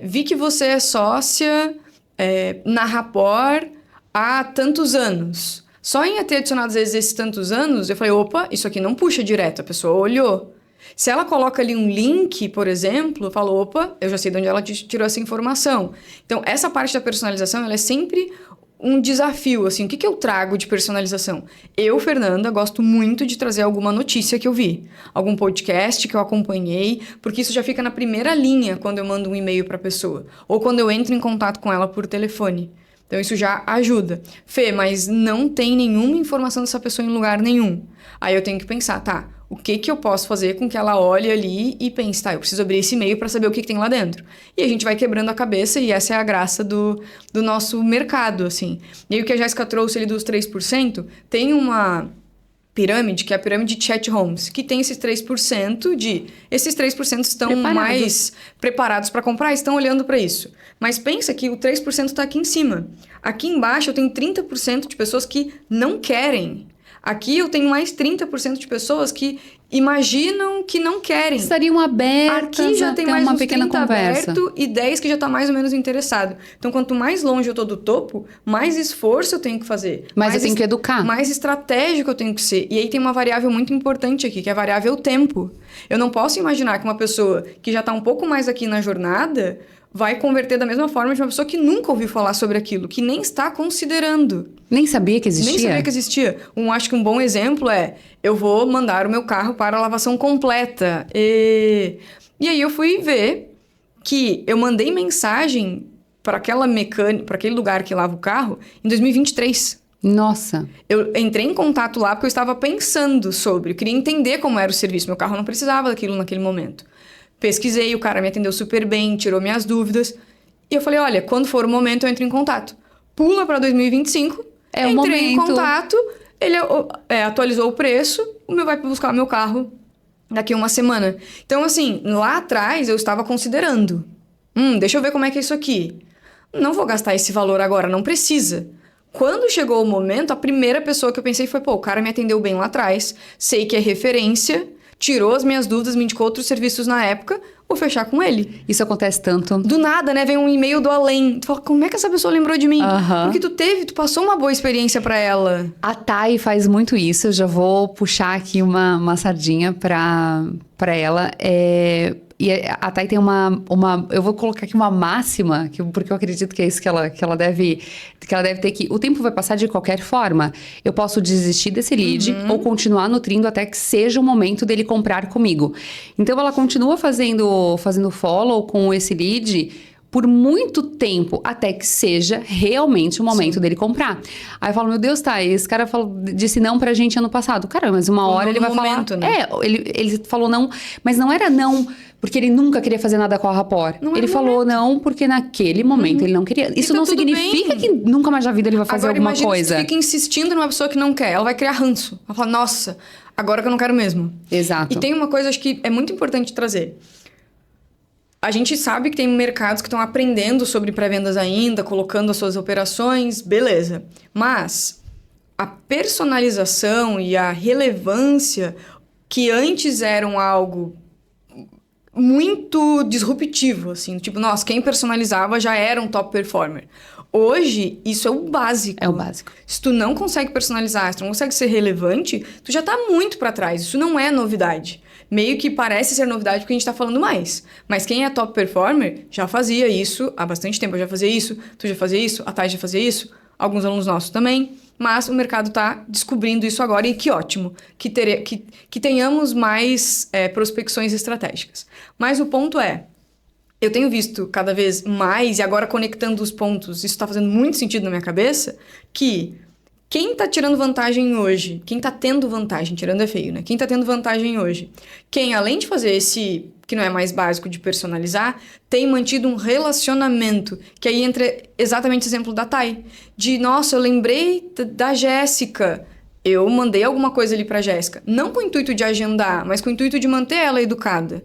vi que você é sócia na Rapport há tantos anos. Só em ter adicionado às vezes esses tantos anos, eu falei, opa, isso aqui não puxa direto. A pessoa olhou. Se ela coloca ali um link, por exemplo, fala, opa, eu já sei de onde ela tirou essa informação. Então, essa parte da personalização, ela é sempre um desafio, assim, o que eu trago de personalização? Eu, Fernanda, gosto muito de trazer alguma notícia que eu vi, algum podcast que eu acompanhei, porque isso já fica na primeira linha quando eu mando um e-mail para a pessoa, ou quando eu entro em contato com ela por telefone. Então, isso já ajuda. Fê, mas não tem nenhuma informação dessa pessoa em lugar nenhum. Aí eu tenho que pensar, tá, o que eu posso fazer com que ela olhe ali e pense, tá, eu preciso abrir esse e-mail para saber o que tem lá dentro. E a gente vai quebrando a cabeça e essa é a graça do nosso mercado, assim. E aí o que a Jéssica trouxe ali dos 3%, tem uma pirâmide, que é a pirâmide Chat Homes, que tem esses 3% esses 3% estão mais preparados para comprar, estão olhando para isso. Mas pensa que o 3% está aqui em cima. Aqui embaixo eu tenho 30% de pessoas que não querem. Aqui eu tenho mais 30% de pessoas que imaginam que não querem. Estariam abertas. Aqui já tem mais uma uns pequena 30 conversa. aberto e 10 que já está mais ou menos interessado. Então, quanto mais longe eu estou do topo, mais esforço eu tenho que fazer. Mais eu tenho que educar. Mais estratégico eu tenho que ser. E aí tem uma variável muito importante aqui, que é a variável tempo. Eu não posso imaginar que uma pessoa que já está um pouco mais aqui na jornada vai converter da mesma forma de uma pessoa que nunca ouviu falar sobre aquilo, que nem está considerando. Nem sabia que existia? Nem sabia que existia. Acho que um bom exemplo é, eu vou mandar o meu carro para a lavação completa. E aí eu fui ver que eu mandei mensagem para aquele lugar que lava o carro em 2023. Nossa. Eu entrei em contato lá porque eu estava pensando sobre, eu queria entender como era o serviço. Meu carro não precisava daquilo naquele momento. Pesquisei, o cara me atendeu super bem, tirou minhas dúvidas. E eu falei, olha, quando for o momento eu entro em contato. Pula para 2025, entrei em contato, ele atualizou o preço, o meu vai buscar o meu carro daqui a uma semana. Então, assim, lá atrás eu estava considerando. Deixa eu ver como é que é isso aqui. Não vou gastar esse valor agora, não precisa. Quando chegou o momento, a primeira pessoa que eu pensei foi, o cara me atendeu bem lá atrás, sei que é referência, tirou as minhas dúvidas, me indicou outros serviços na época, vou fechar com ele. Isso acontece tanto. Do nada, né? Vem um e-mail do além. Tu fala, como é que essa pessoa lembrou de mim? Porque tu passou uma boa experiência pra ela. A Thay faz muito isso. Eu já vou puxar aqui uma sardinha pra ela. E E a Thay tem eu vou colocar aqui uma máxima, porque eu acredito que é isso que ela deve ter, que o tempo vai passar de qualquer forma. Eu posso desistir desse lead ou continuar nutrindo até que seja o momento dele comprar comigo. Então, ela continua fazendo follow com esse lead por muito tempo, até que seja realmente o momento dele comprar. Aí eu falo, meu Deus, tá, esse cara disse não pra gente ano passado. Caramba, mas uma hora ele vai falar... Né? Ele falou não, mas não era não porque ele nunca queria fazer nada com a Rapport. Ele falou não porque naquele momento ele não queria. Isso não significa que nunca mais na vida ele vai fazer alguma coisa. Agora, imagina se fica insistindo numa pessoa que não quer. Ela vai criar ranço. Ela fala, nossa, agora que eu não quero mesmo. Exato. E tem uma coisa, acho que é muito importante trazer. A gente sabe que tem mercados que estão aprendendo sobre pré-vendas ainda, colocando as suas operações, beleza. Mas a personalização e a relevância que antes eram algo muito disruptivo, assim, tipo, nossa, quem personalizava já era um top performer. Hoje, isso é o básico. É o básico. Se tu não consegue personalizar, se tu não consegue ser relevante, tu já tá muito pra trás. Isso não é novidade. Meio que parece ser novidade porque a gente tá falando mais. Mas quem é top performer já fazia isso há bastante tempo. Eu já fazia isso, tu já fazia isso, a Thay já fazia isso, alguns alunos nossos também. Mas o mercado tá descobrindo isso agora e que ótimo. Que tenhamos mais prospecções estratégicas. Mas o ponto é, eu tenho visto cada vez mais, e agora conectando os pontos, isso tá fazendo muito sentido na minha cabeça, que quem tá tirando vantagem hoje, quem tá tendo vantagem, tirando é feio, né? Quem tá tendo vantagem hoje? Quem, além de fazer esse, que não é mais básico de personalizar, tem mantido um relacionamento, que aí entra exatamente o exemplo da Thay. De, nossa, eu lembrei da Jéssica, eu mandei alguma coisa ali pra Jéssica. Não com o intuito de agendar, mas com o intuito de manter ela educada.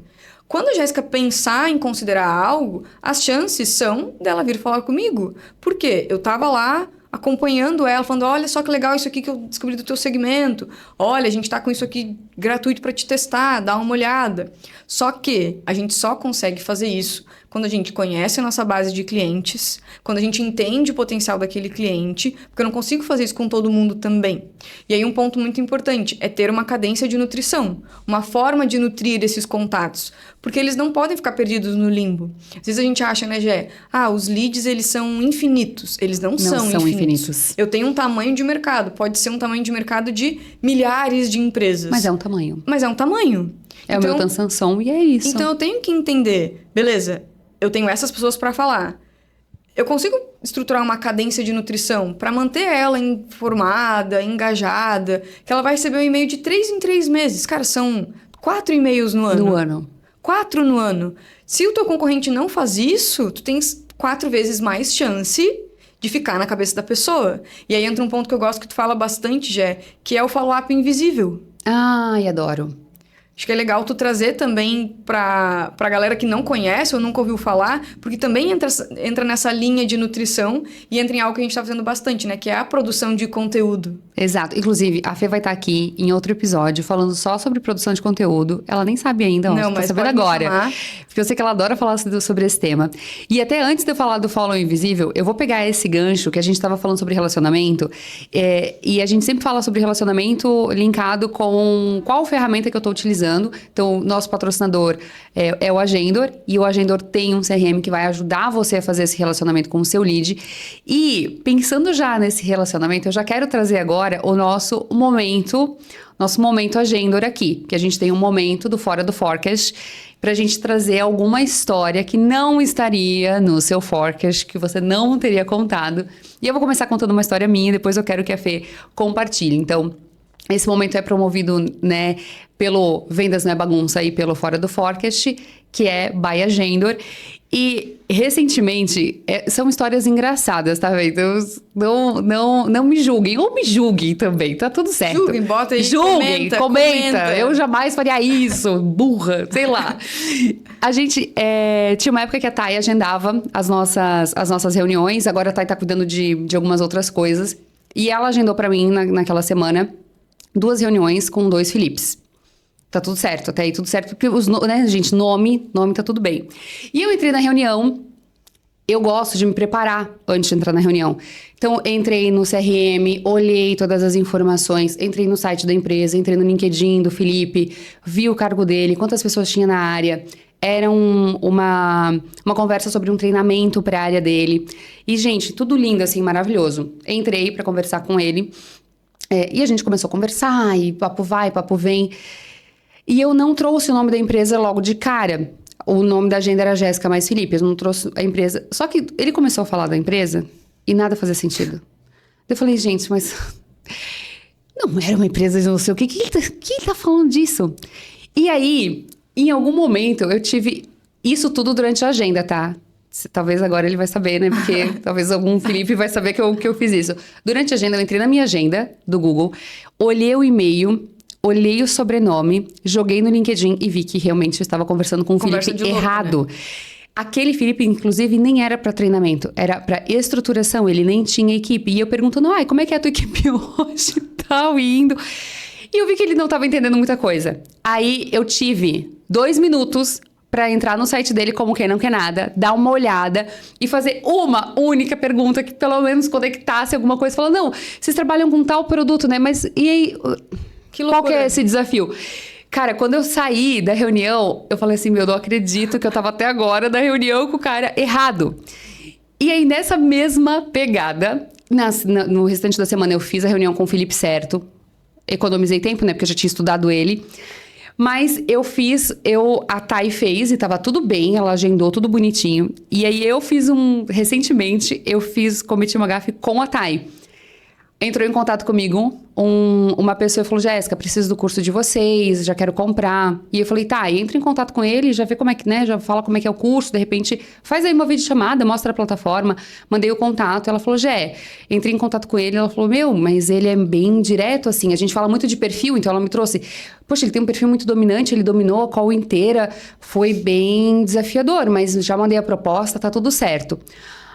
Quando a Jéssica pensar em considerar algo, as chances são dela vir falar comigo. Por quê? Eu tava lá acompanhando ela, falando, olha só que legal isso aqui que eu descobri do teu segmento. Olha, a gente tá com isso aqui gratuito para te testar, dá uma olhada. Só que a gente só consegue fazer isso quando a gente conhece a nossa base de clientes, quando a gente entende o potencial daquele cliente, porque eu não consigo fazer isso com todo mundo também. E aí um ponto muito importante é ter uma cadência de nutrição, uma forma de nutrir esses contatos, porque eles não podem ficar perdidos no limbo. Às vezes a gente acha, né, Gé? os leads, eles são infinitos. Eles não são infinitos. Eu tenho um tamanho de mercado, pode ser um tamanho de mercado de milhares de empresas. Mas é um tamanho. É então, o meu Tansanson e é isso. Então eu tenho que entender, beleza, eu tenho essas pessoas para falar. Eu consigo estruturar uma cadência de nutrição para manter ela informada, engajada, que ela vai receber um e-mail de 3 em 3 meses. Cara, são 4 e-mails no ano. 4 no ano. Se o teu concorrente não faz isso, tu tens 4 vezes mais chance de ficar na cabeça da pessoa. E aí entra um ponto que eu gosto que tu fala bastante, Gé, que é o follow-up invisível. Ai, adoro. Acho que é legal tu trazer também pra galera que não conhece ou nunca ouviu falar, porque também entra nessa linha de nutrição e entra em algo que a gente tá fazendo bastante, né? Que é a produção de conteúdo. Exato. Inclusive, a Fê vai estar aqui em outro episódio falando só sobre produção de conteúdo. Ela nem sabe ainda, não, mas tá sabendo agora. Porque eu sei que ela adora falar sobre esse tema. E até antes de eu falar do follow invisível, eu vou pegar esse gancho que a gente tava falando sobre relacionamento. E a gente sempre fala sobre relacionamento linkado com qual ferramenta que eu tô utilizando. Então, nosso patrocinador é o Agendor, e o Agendor tem um CRM que vai ajudar você a fazer esse relacionamento com o seu lead. E pensando já nesse relacionamento, eu já quero trazer agora o nosso momento Agendor aqui, que a gente tem um momento do Fora do Forecast pra gente trazer alguma história que não estaria no seu forecast, que você não teria contado. E eu vou começar contando uma história minha, depois eu quero que a Fê compartilhe. Então, esse momento é promovido, né, pelo Vendas Não é Bagunça e pelo Fora do Forecast, que é by Agendor. E, recentemente, são histórias engraçadas, tá vendo? Não me julguem, ou me julguem também, tá tudo certo. Julguem, bota aí, comenta. Eu jamais faria isso, burra, sei lá. A gente, tinha uma época que a Thay agendava as nossas reuniões, agora a Thay tá cuidando de algumas outras coisas. E ela agendou pra mim, naquela semana, 2 reuniões com 2 Filipes. Tá tudo certo, até aí tudo certo. Porque, né, gente, nome tá tudo bem. E eu entrei na reunião, eu gosto de me preparar antes de entrar na reunião. Então, entrei no CRM, olhei todas as informações, entrei no site da empresa, entrei no LinkedIn do Felipe, vi o cargo dele, quantas pessoas tinha na área. Era uma conversa sobre um treinamento para a área dele. E, gente, tudo lindo, assim, maravilhoso. Entrei para conversar com ele. E a gente começou a conversar, e papo vai, papo vem. E eu não trouxe o nome da empresa logo de cara. O nome da agenda era Jéssica mais Felipe. Eu não trouxe a empresa. Só que ele começou a falar da empresa e nada fazia sentido. Eu falei, gente, mas... não era uma empresa de não sei o quê. Quem tá falando disso? E aí, em algum momento, eu tive isso tudo durante a agenda, tá? Talvez agora ele vai saber, né? Porque talvez algum Felipe vai saber que eu fiz isso. Durante a agenda, eu entrei na minha agenda do Google, olhei o e-mail, olhei o sobrenome, joguei no LinkedIn e vi que realmente eu estava conversando com o Felipe errado. Louco, né? Aquele Felipe, inclusive, nem era para treinamento, era para estruturação, ele nem tinha equipe. E eu perguntando, como é que é a tua equipe hoje? Tal, indo. E eu vi que ele não estava entendendo muita coisa. Aí eu tive 2 minutos para entrar no site dele como quem não quer nada, dar uma olhada e fazer uma única pergunta que pelo menos conectasse alguma coisa. Falando, não, vocês trabalham com tal produto, né? Mas e aí... qual que é esse desafio? Cara, quando eu saí da reunião, eu falei assim, eu não acredito que eu tava até agora na reunião com o cara errado. E aí, nessa mesma pegada, no restante da semana, eu fiz a reunião com o Felipe certo. Economizei tempo, né? Porque eu já tinha estudado ele. Mas a Thay fez e tava tudo bem, ela agendou tudo bonitinho. E aí, recentemente, cometi uma gafe com a Thay. Entrou em contato comigo uma pessoa e falou, Jéssica, preciso do curso de vocês, já quero comprar. E eu falei, tá, entra em contato com ele, já vê como é que, né, já fala como é que é o curso, de repente, faz aí uma videochamada, mostra a plataforma. Mandei o contato, ela falou, entrei em contato com ele, ela falou, mas ele é bem direto, assim, a gente fala muito de perfil, então ela me trouxe, poxa, ele tem um perfil muito dominante, ele dominou a call inteira, foi bem desafiador, mas já mandei a proposta, tá tudo certo.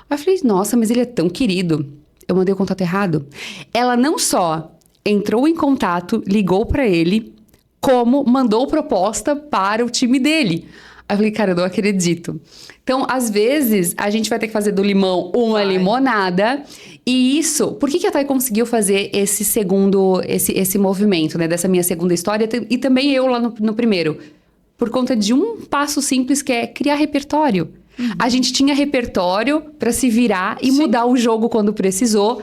Aí eu falei, nossa, mas ele é tão querido. Eu mandei o contato errado. Ela não só entrou em contato, ligou pra ele, como mandou proposta para o time dele. Aí eu falei, cara, eu não acredito. Então, às vezes, a gente vai ter que fazer do limão uma limonada. E isso... Por que a Thay conseguiu fazer esse movimento, né? Dessa minha segunda história. E também eu lá no primeiro. Por conta de um passo simples que é criar repertório. A gente tinha repertório para se virar e mudar o jogo quando precisou.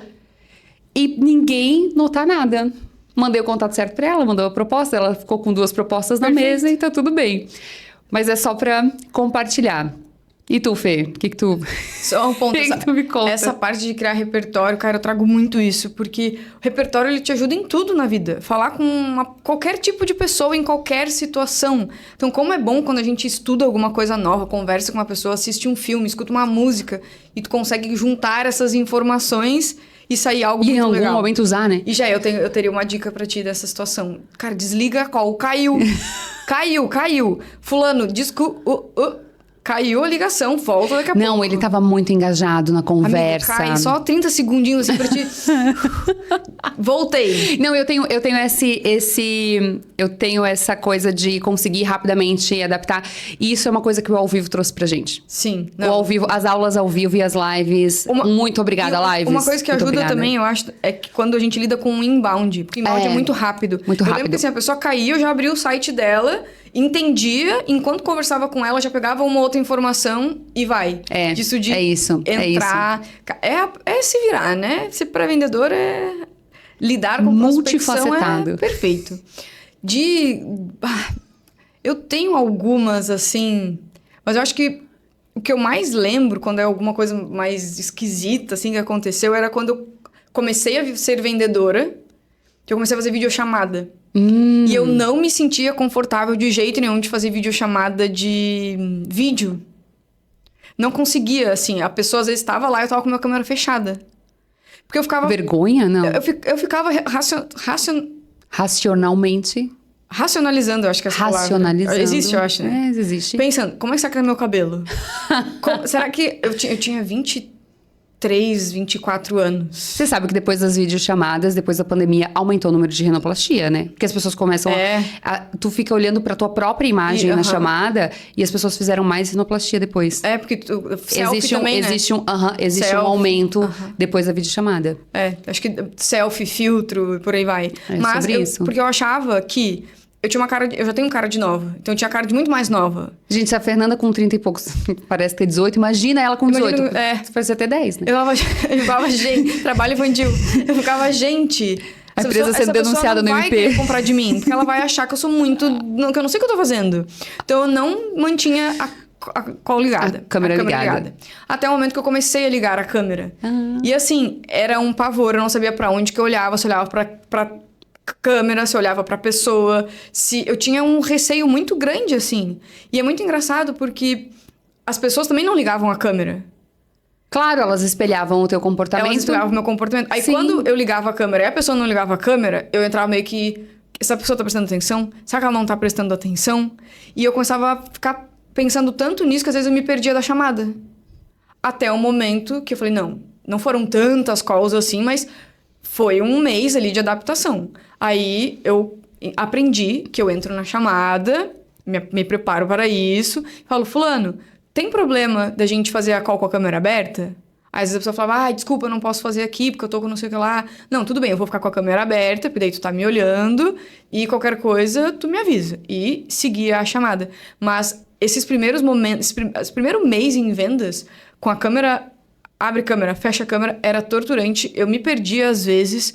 E ninguém notar nada. Mandei o contato certo para ela, mandou a proposta. Ela ficou com 2 propostas na mesa e tá tudo bem. Mas é só para compartilhar. E tu, Fê? O que tu... Só um ponto. que tu me conta? Essa parte de criar repertório, cara, eu trago muito isso. Porque o repertório, ele te ajuda em tudo na vida. Falar com qualquer tipo de pessoa, em qualquer situação. Então, como é bom quando a gente estuda alguma coisa nova, conversa com uma pessoa, assiste um filme, escuta uma música, e tu consegue juntar essas informações e sair algo muito legal. E em algum momento usar, né? E eu teria uma dica pra ti dessa situação. Cara, desliga a call. Caiu. Caiu. Fulano, caiu a ligação, volta daqui a pouco. Não, ele tava muito engajado na conversa. Amiga, cai só 30 segundinhos assim pra ti. Voltei. Não, eu tenho essa coisa de conseguir rapidamente adaptar. E isso é uma coisa que o ao vivo trouxe pra gente. Sim. O ao vivo, as aulas ao vivo e as lives. Muito obrigada, lives. Uma coisa que ajuda também, eu acho, é que quando a gente lida com o inbound. Porque inbound é muito rápido. Muito rápido. Eu lembro que assim, a pessoa caiu, eu já abri o site dela, entendia, enquanto conversava com ela, já pegava uma outra informação e vai. Disso de entrar. É se virar, né? Ser pré-vendedor é lidar com prospecção é perfeito. Eu tenho algumas, assim... Mas eu acho que o que eu mais lembro, quando é alguma coisa mais esquisita, assim, que aconteceu, era quando eu comecei a ser vendedora, que eu comecei a fazer videochamada. E eu não me sentia confortável de jeito nenhum de fazer videochamada de vídeo. Não conseguia, assim. A pessoa às vezes estava lá e eu tava com a minha câmera fechada. Porque eu ficava... Vergonha, não? Eu ficava racionalmente... Racionalizando, eu acho que essa palavra. Racionalizando. Existe, eu acho, né? Existe. Pensando, como é que será que era meu cabelo? Será que... Eu tinha 23, 24 anos. Você sabe que depois das videochamadas, depois da pandemia, aumentou o número de rinoplastia, né? Porque as pessoas começam tu fica olhando pra tua própria imagem na chamada e as pessoas fizeram mais rinoplastia depois. Porque selfie também, existe um aumento depois da videochamada. Acho que selfie, filtro, por aí vai. Mas sobre isso. Porque eu achava que eu já tenho cara de nova. Então eu tinha cara de muito mais nova. Gente, se a Fernanda com 30 e poucos parece ter 18, imagina ela com 18. Parece ter 10, né? Eu ficava, gente, trabalho infantil. Eu ficava, gente... A empresa sendo denunciada no MP. Ela vai querer comprar de mim, porque ela vai achar que eu sou muito... que eu não sei o que eu tô fazendo. Então eu não mantinha a qual ligada? A câmera ligada. Até o momento que eu comecei a ligar a câmera. E assim, era um pavor. Eu não sabia pra onde que eu olhava. Se eu olhava pra câmera, se eu olhava pra pessoa. Eu tinha um receio muito grande, assim. E é muito engraçado porque as pessoas também não ligavam a câmera. Claro, elas espelhavam o teu comportamento. Elas espelhavam o meu comportamento. Aí quando eu ligava a câmera e a pessoa não ligava a câmera, eu entrava meio que... Essa pessoa tá prestando atenção? Será que ela não tá prestando atenção? E eu começava a ficar pensando tanto nisso que às vezes eu me perdia da chamada. Até o momento que eu falei, não foram tantas calls assim, mas foi um mês ali de adaptação. Aí eu aprendi que eu entro na chamada, me preparo para isso, falo, fulano, tem problema da gente fazer a call com a câmera aberta? Aí às vezes a pessoa falava, desculpa, eu não posso fazer aqui porque eu tô com não sei o que lá. Não, tudo bem, eu vou ficar com a câmera aberta, porque daí tu tá me olhando e qualquer coisa tu me avisa. E seguia a chamada. Mas esses primeiros momentos, esse primeiro mês em vendas, com a câmera, abre câmera, fecha a câmera, era torturante. Eu me perdia às vezes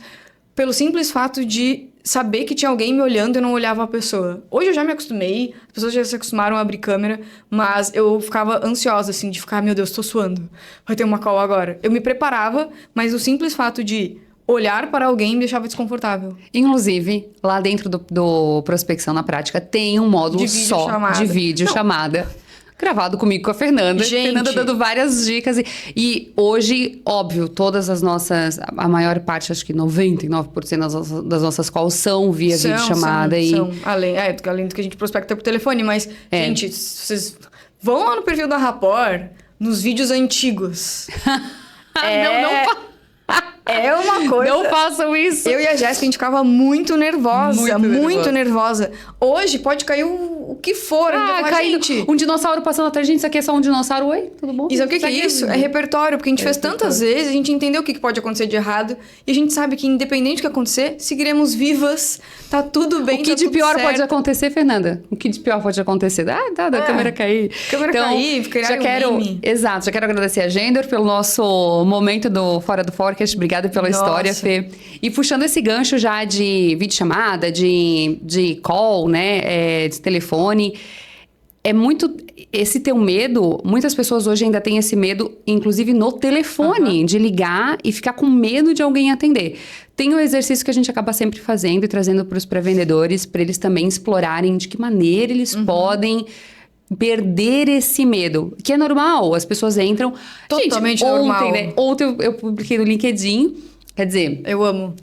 pelo simples fato de saber que tinha alguém me olhando e eu não olhava a pessoa. Hoje eu já me acostumei, as pessoas já se acostumaram a abrir câmera, mas eu ficava ansiosa, assim, de ficar, meu Deus, tô suando, vai ter uma call agora. Eu me preparava, mas o simples fato de olhar para alguém me deixava desconfortável. Inclusive, lá dentro do Prospecção na Prática, tem um módulo só de videochamada. Gravado comigo com a Fernanda. Gente. Fernanda dando várias dicas. E hoje, óbvio, todas as nossas... A maior parte, acho que 99% das nossas calls são via videochamada. São. Além do que a gente prospecta por telefone. Mas, gente, vocês vão lá no perfil da Rapport, nos vídeos antigos. É uma coisa... Não façam isso! Eu e a Jéssica, a gente ficava muito nervosa. Muito nervosa. Hoje pode cair o que for. Caindo um dinossauro passando atrás. Gente, isso aqui é só um dinossauro. Oi, tudo bom? E sabe o que é isso? É repertório. Porque a gente fez tantas vezes, a gente entendeu o que pode acontecer de errado. E a gente sabe que independente do que acontecer, seguiremos vivas. Tá tudo bem, O que de pior pode acontecer, Fernanda? O que de pior pode acontecer? Da câmera cair. Câmera cair, criar um meme. Exato. Já quero agradecer a Gender pelo nosso momento do Fora do Forecast. Obrigada pela história, Fê. E puxando esse gancho já de videochamada, de call, né? De telefone. É muito... Esse teu medo, muitas pessoas hoje ainda têm esse medo, inclusive no telefone, de ligar e ficar com medo de alguém atender. Tem um exercício que a gente acaba sempre fazendo e trazendo para os pré-vendedores, para eles também explorarem de que maneira eles podem perder esse medo. Que é normal, as pessoas entram... Totalmente normal. Ontem eu publiquei no LinkedIn, quer dizer... Eu amo.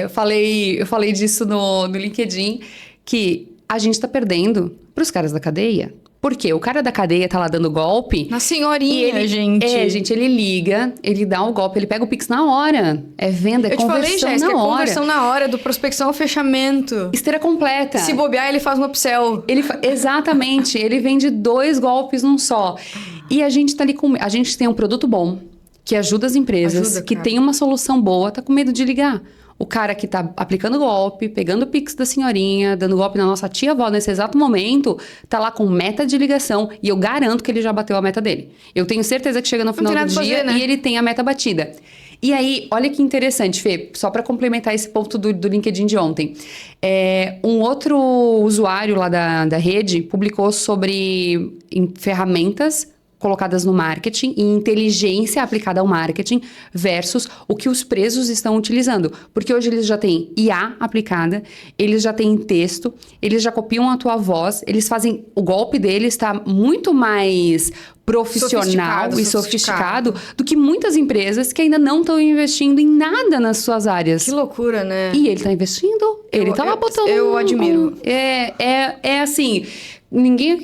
Eu falei disso no LinkedIn, que a gente tá perdendo pros caras da cadeia. Por quê? O cara da cadeia tá lá dando golpe... Na senhorinha, gente. Gente, ele liga, ele dá o golpe, ele pega o Pix na hora. É venda, é conversão na hora. Eu te falei, Jéssica, é conversão na hora, do prospecção ao fechamento. Esteira completa. Se bobear, ele faz um upsell. Exatamente, ele vende 2 golpes num só. E a gente tá ali com... A gente tem um produto bom, que ajuda as empresas, que tem uma solução boa, tá com medo de ligar. O cara que tá aplicando golpe, pegando o Pix da senhorinha, dando golpe na nossa tia-avó nesse exato momento, tá lá com meta de ligação e eu garanto que ele já bateu a meta dele. Eu tenho certeza que chega no final do dia e ele tem a meta batida. E aí, olha que interessante, Fê, só para complementar esse ponto do LinkedIn de ontem. Um outro usuário lá da rede publicou sobre ferramentas colocadas no marketing e inteligência aplicada ao marketing versus o que os presos estão utilizando. Porque hoje eles já têm IA aplicada, eles já têm texto, eles já copiam a tua voz, eles fazem... O golpe deles está muito mais profissional e sofisticado do que muitas empresas que ainda não estão investindo em nada nas suas áreas. Que loucura, né? E ele está investindo, ele está lá botando... Eu admiro. É assim... Ninguém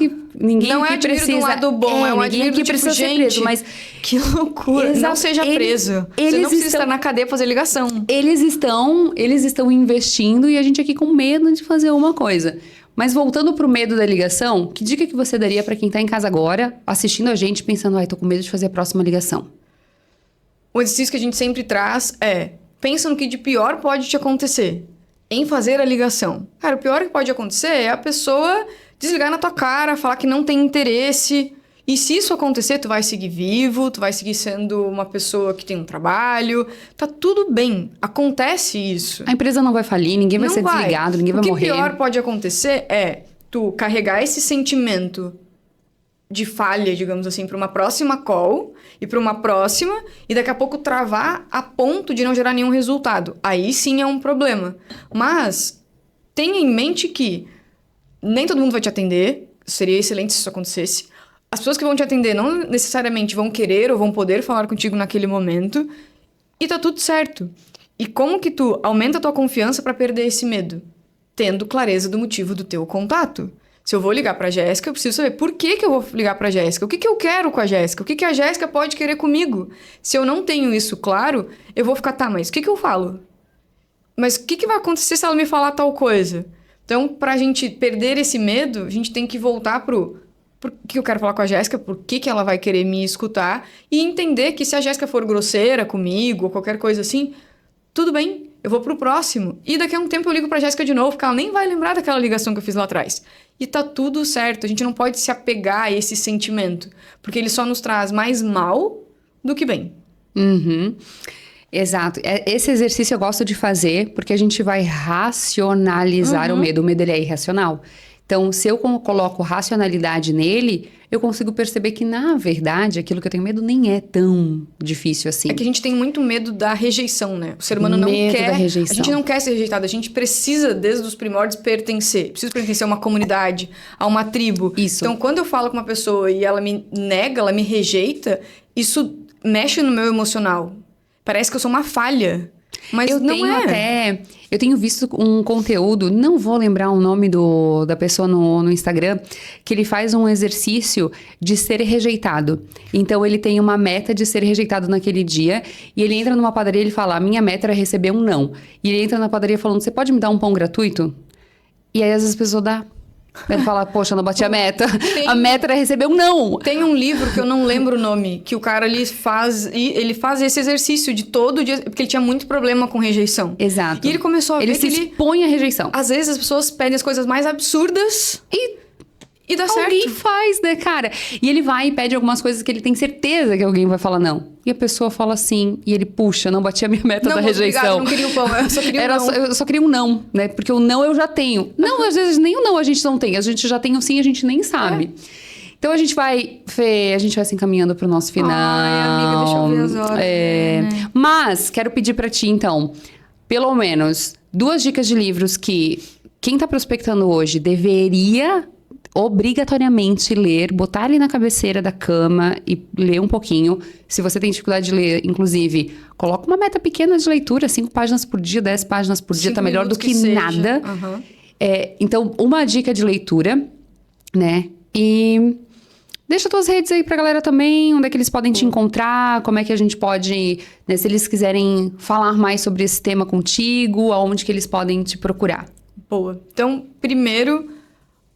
não é admiro do lado bom, é um admiro do tipo, gente, ser preso, mas que loucura. Não seja preso. Você não precisa estar na cadeia fazer ligação. Eles estão investindo e a gente aqui com medo de fazer uma coisa. Mas voltando pro medo da ligação, que dica que você daria para quem tá em casa agora, assistindo a gente, pensando, tô com medo de fazer a próxima ligação? O exercício que a gente sempre traz é, pensa no que de pior pode te acontecer. em fazer a ligação. Cara, o pior que pode acontecer é a pessoa desligar na tua cara, falar que não tem interesse. E se isso acontecer, tu vai seguir vivo, tu vai seguir sendo uma pessoa que tem um trabalho, tá tudo bem, acontece isso. A empresa não vai falir, ninguém vai Não ser desligado, ninguém vai morrer. O que pior pode acontecer é tu carregar esse sentimento de falha, digamos assim, para uma próxima call e para uma próxima, e daqui a pouco travar a ponto de não gerar nenhum resultado. Aí sim é um problema. Mas tenha em mente que nem todo mundo vai te atender, seria excelente se isso acontecesse. As pessoas que vão te atender não necessariamente vão querer ou vão poder falar contigo naquele momento. E tá tudo certo. E como que tu aumenta a tua confiança para perder esse medo? Tendo clareza do motivo do teu contato. Se eu vou ligar pra Jéssica, eu preciso saber por que eu vou ligar pra Jéssica. O que eu quero com a Jéssica? O que a Jéssica pode querer comigo? Se eu não tenho isso claro, eu vou ficar, tá, mas o que eu falo? Mas o que vai acontecer se ela me falar tal coisa? Então, pra gente perder esse medo, a gente tem que voltar por que eu quero falar com a Jéssica, por que ela vai querer me escutar, e entender que se a Jéssica for grosseira comigo, ou qualquer coisa assim, tudo bem, eu vou pro próximo. E daqui a um tempo eu ligo pra Jéssica de novo, porque ela nem vai lembrar daquela ligação que eu fiz lá atrás. E tá tudo certo, a gente não pode se apegar a esse sentimento, porque ele só nos traz mais mal do que bem. Uhum. Exato. Esse exercício eu gosto de fazer, porque a gente vai racionalizar o medo. O medo ele é irracional. Então, se eu coloco racionalidade nele, eu consigo perceber que, na verdade, aquilo que eu tenho medo nem é tão difícil assim. É que a gente tem muito medo da rejeição, né? O ser humano não quer... Da rejeição. A gente não quer ser rejeitado. A gente precisa, desde os primórdios, pertencer. Precisa pertencer a uma comunidade, a uma tribo. Isso. Então, quando eu falo com uma pessoa e ela me nega, ela me rejeita, isso mexe no meu emocional. Parece que eu sou uma falha. Mas eu tenho visto um conteúdo, não vou lembrar o nome da pessoa no Instagram, que ele faz um exercício de ser rejeitado. Então, ele tem uma meta de ser rejeitado naquele dia, e ele entra numa padaria e ele fala, a minha meta era receber um não. E ele entra na padaria falando, você pode me dar um pão gratuito? E aí, às vezes, a pessoa dá. Ele fala, poxa, eu não bati a meta. A meta era receber um não. Tem um livro que eu não lembro o nome, que o cara ele faz esse exercício de todo dia, porque ele tinha muito problema com rejeição. Exato. E ele começou a ver que ele se expõe à rejeição. Às vezes as pessoas pedem as coisas mais absurdas e dá certo. Alguém faz, né, cara? E ele vai e pede algumas coisas que ele tem certeza que alguém vai falar não. E a pessoa fala sim, e ele puxa, não bati a minha meta da rejeição. Obrigado, não queria um pão, eu só queria um não. Eu só queria um não, né? Porque o não eu já tenho. Não, às vezes nem o não a gente não tem. A gente já tem o sim, a gente nem sabe. Então a gente vai, Fê, se encaminhando pro nosso final. Ai, amiga, deixa eu ver as horas. Né? Mas quero pedir pra ti, então, pelo menos 2 dicas de livros que quem tá prospectando hoje deveria obrigatoriamente ler, botar ali na cabeceira da cama e ler um pouquinho. Se você tem dificuldade de ler, inclusive, coloca uma meta pequena de leitura, 5 páginas por dia, 10 páginas por dia, tá melhor do que nada. Uhum. Então, uma dica de leitura, né? E deixa tuas redes aí pra galera também, onde é que eles podem te encontrar, como é que a gente pode, né, se eles quiserem falar mais sobre esse tema contigo, aonde que eles podem te procurar. Boa. Então, primeiro,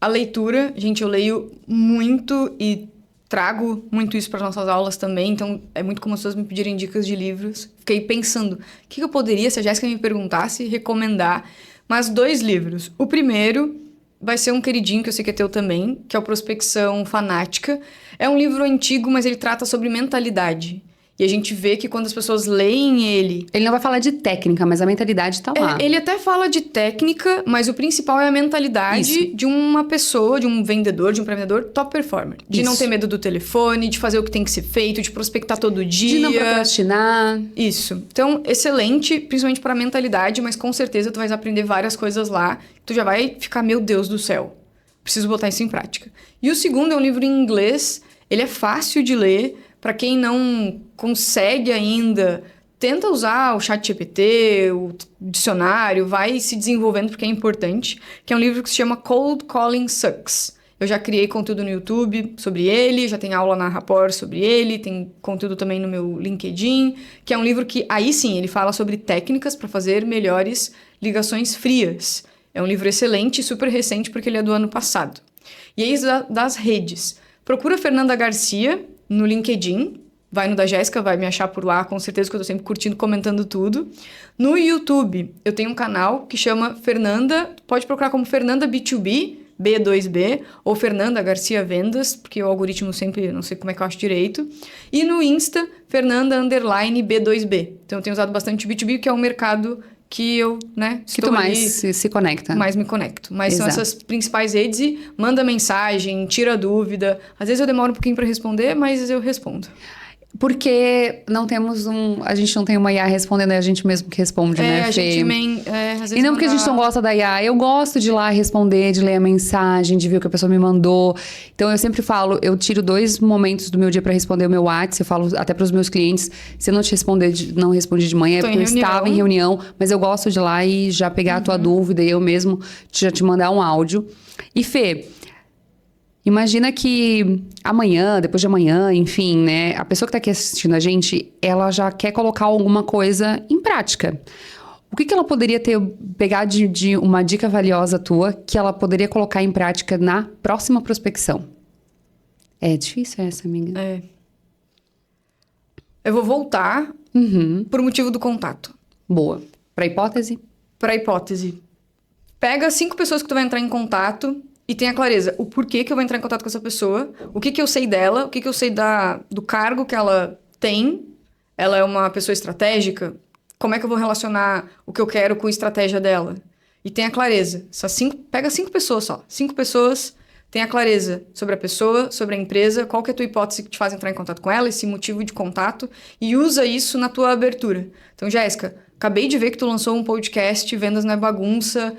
a leitura. Gente, eu leio muito e trago muito isso para nossas aulas também. Então, é muito comum as pessoas me pedirem dicas de livros. Fiquei pensando, o que eu poderia, se a Jéssica me perguntasse, recomendar? Mas 2 livros. O primeiro vai ser um queridinho, que eu sei que é teu também, que é o Prospecção Fanática. É um livro antigo, mas ele trata sobre mentalidade. E a gente vê que quando as pessoas leem ele... Ele não vai falar de técnica, mas a mentalidade tá lá. Ele até fala de técnica, mas o principal é a mentalidade de uma pessoa, de um vendedor, de um empreendedor top performer. De não ter medo do telefone, de fazer o que tem que ser feito, de prospectar todo dia. De não procrastinar. Isso. Então, excelente, principalmente para a mentalidade, mas com certeza tu vai aprender várias coisas lá. Tu já vai ficar, meu Deus do céu, preciso botar isso em prática. E o segundo é um livro em inglês. Ele é fácil de ler. Para quem não consegue ainda, tenta usar o ChatGPT, o dicionário, vai se desenvolvendo porque é importante, que é um livro que se chama Cold Calling Sucks. Eu já criei conteúdo no YouTube sobre ele, já tem aula na Rapport sobre ele, tem conteúdo também no meu LinkedIn, que é um livro que, aí sim, ele fala sobre técnicas para fazer melhores ligações frias. É um livro excelente e super recente porque ele é do ano passado. E aí, das redes. Procura Fernanda Garcia no LinkedIn, vai no da Jéssica, vai me achar por lá, com certeza que eu tô sempre curtindo, comentando tudo. No YouTube, eu tenho um canal que chama Fernanda, pode procurar como Fernanda B2B, B2B, ou Fernanda Garcia Vendas, porque o algoritmo sempre, não sei como é que eu acho direito. E no Insta, Fernanda_B2B. Então eu tenho usado bastante B2B, que é um mercado que eu, né, que tu mais se conecta. Mais me conecto. Mas Exato. são essas principais redes e manda mensagem, tira dúvida. Às vezes eu demoro um pouquinho para responder, mas eu respondo. Porque a gente não tem uma IA respondendo, é a gente mesmo que responde, né, a Fê? gente às vezes E não porque a gente não gosta da IA, eu gosto de ir lá responder, de ler a mensagem, de ver o que a pessoa me mandou. Então eu sempre falo, eu tiro 2 momentos do meu dia para responder o meu WhatsApp, eu falo até para os meus clientes, se eu não te responder, não respondi de manhã, é porque eu estava em reunião, mas eu gosto de ir lá e já pegar a tua dúvida e eu mesmo já te mandar um áudio. E Fê, imagina que amanhã, depois de amanhã, enfim, né? A pessoa que tá aqui assistindo a gente, ela já quer colocar alguma coisa em prática. O que ela poderia pegar de uma dica valiosa tua que ela poderia colocar em prática na próxima prospecção? É difícil essa, amiga? É. Eu vou voltar por motivo do contato. Boa. Pra hipótese? Pra hipótese. Pega 5 pessoas que tu vai entrar em contato e tenha clareza o porquê que eu vou entrar em contato com essa pessoa, o que eu sei dela, o que eu sei do cargo que ela tem. Ela é uma pessoa estratégica? Como é que eu vou relacionar o que eu quero com a estratégia dela? E tenha clareza. Pega 5 pessoas só. 5 pessoas, tenha clareza sobre a pessoa, sobre a empresa, qual que é a tua hipótese que te faz entrar em contato com ela, esse motivo de contato, e usa isso na tua abertura. Então, Jéssica, acabei de ver que tu lançou um podcast, Vendas não é Bagunça.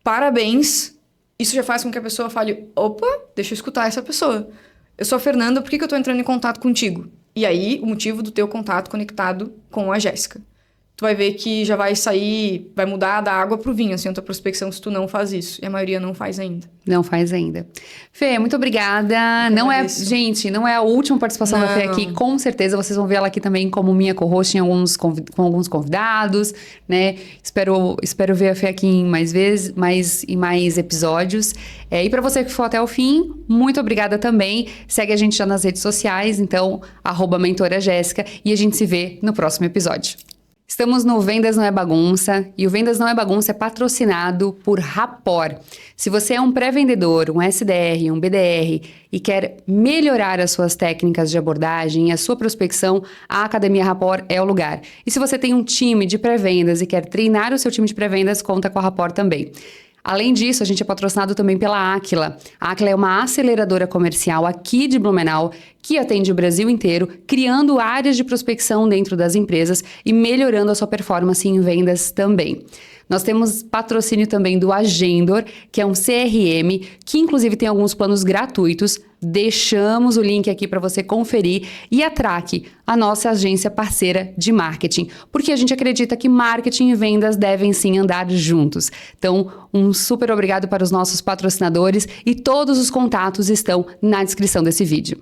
Parabéns! Isso já faz com que a pessoa fale, opa, deixa eu escutar essa pessoa. Eu sou a Fernanda, por que eu tô entrando em contato contigo? E aí, o motivo do teu contato conectado com a Jéssica. Tu vai ver que já vai mudar da água pro vinho, assim, a tua prospecção, se tu não faz isso. E a maioria não faz ainda. Não faz ainda. Fê, muito obrigada. Gente, não é a última participação da Fê aqui. Com certeza vocês vão ver ela aqui também como minha co-host com alguns convidados, né? Espero ver a Fê aqui em mais vezes, em mais episódios. E para você que for até o fim, muito obrigada também. Segue a gente já nas redes sociais, então, @mentorajéssica, e a gente se vê no próximo episódio. Estamos no Vendas Não é Bagunça e o Vendas Não é Bagunça é patrocinado por Rapport. Se você é um pré-vendedor, um SDR, um BDR e quer melhorar as suas técnicas de abordagem e a sua prospecção, a Academia Rapport é o lugar. E se você tem um time de pré-vendas e quer treinar o seu time de pré-vendas, conta com a Rapport também. Além disso, a gente é patrocinado também pela Aquila. A Aquila é uma aceleradora comercial aqui de Blumenau que atende o Brasil inteiro, criando áreas de prospecção dentro das empresas e melhorando a sua performance em vendas também. Nós temos patrocínio também do Agendor, que é um CRM, que inclusive tem alguns planos gratuitos. Deixamos o link aqui para você conferir. E a Track, a nossa agência parceira de marketing, porque a gente acredita que marketing e vendas devem sim andar juntos. Então, um super obrigado para os nossos patrocinadores e todos os contatos estão na descrição desse vídeo.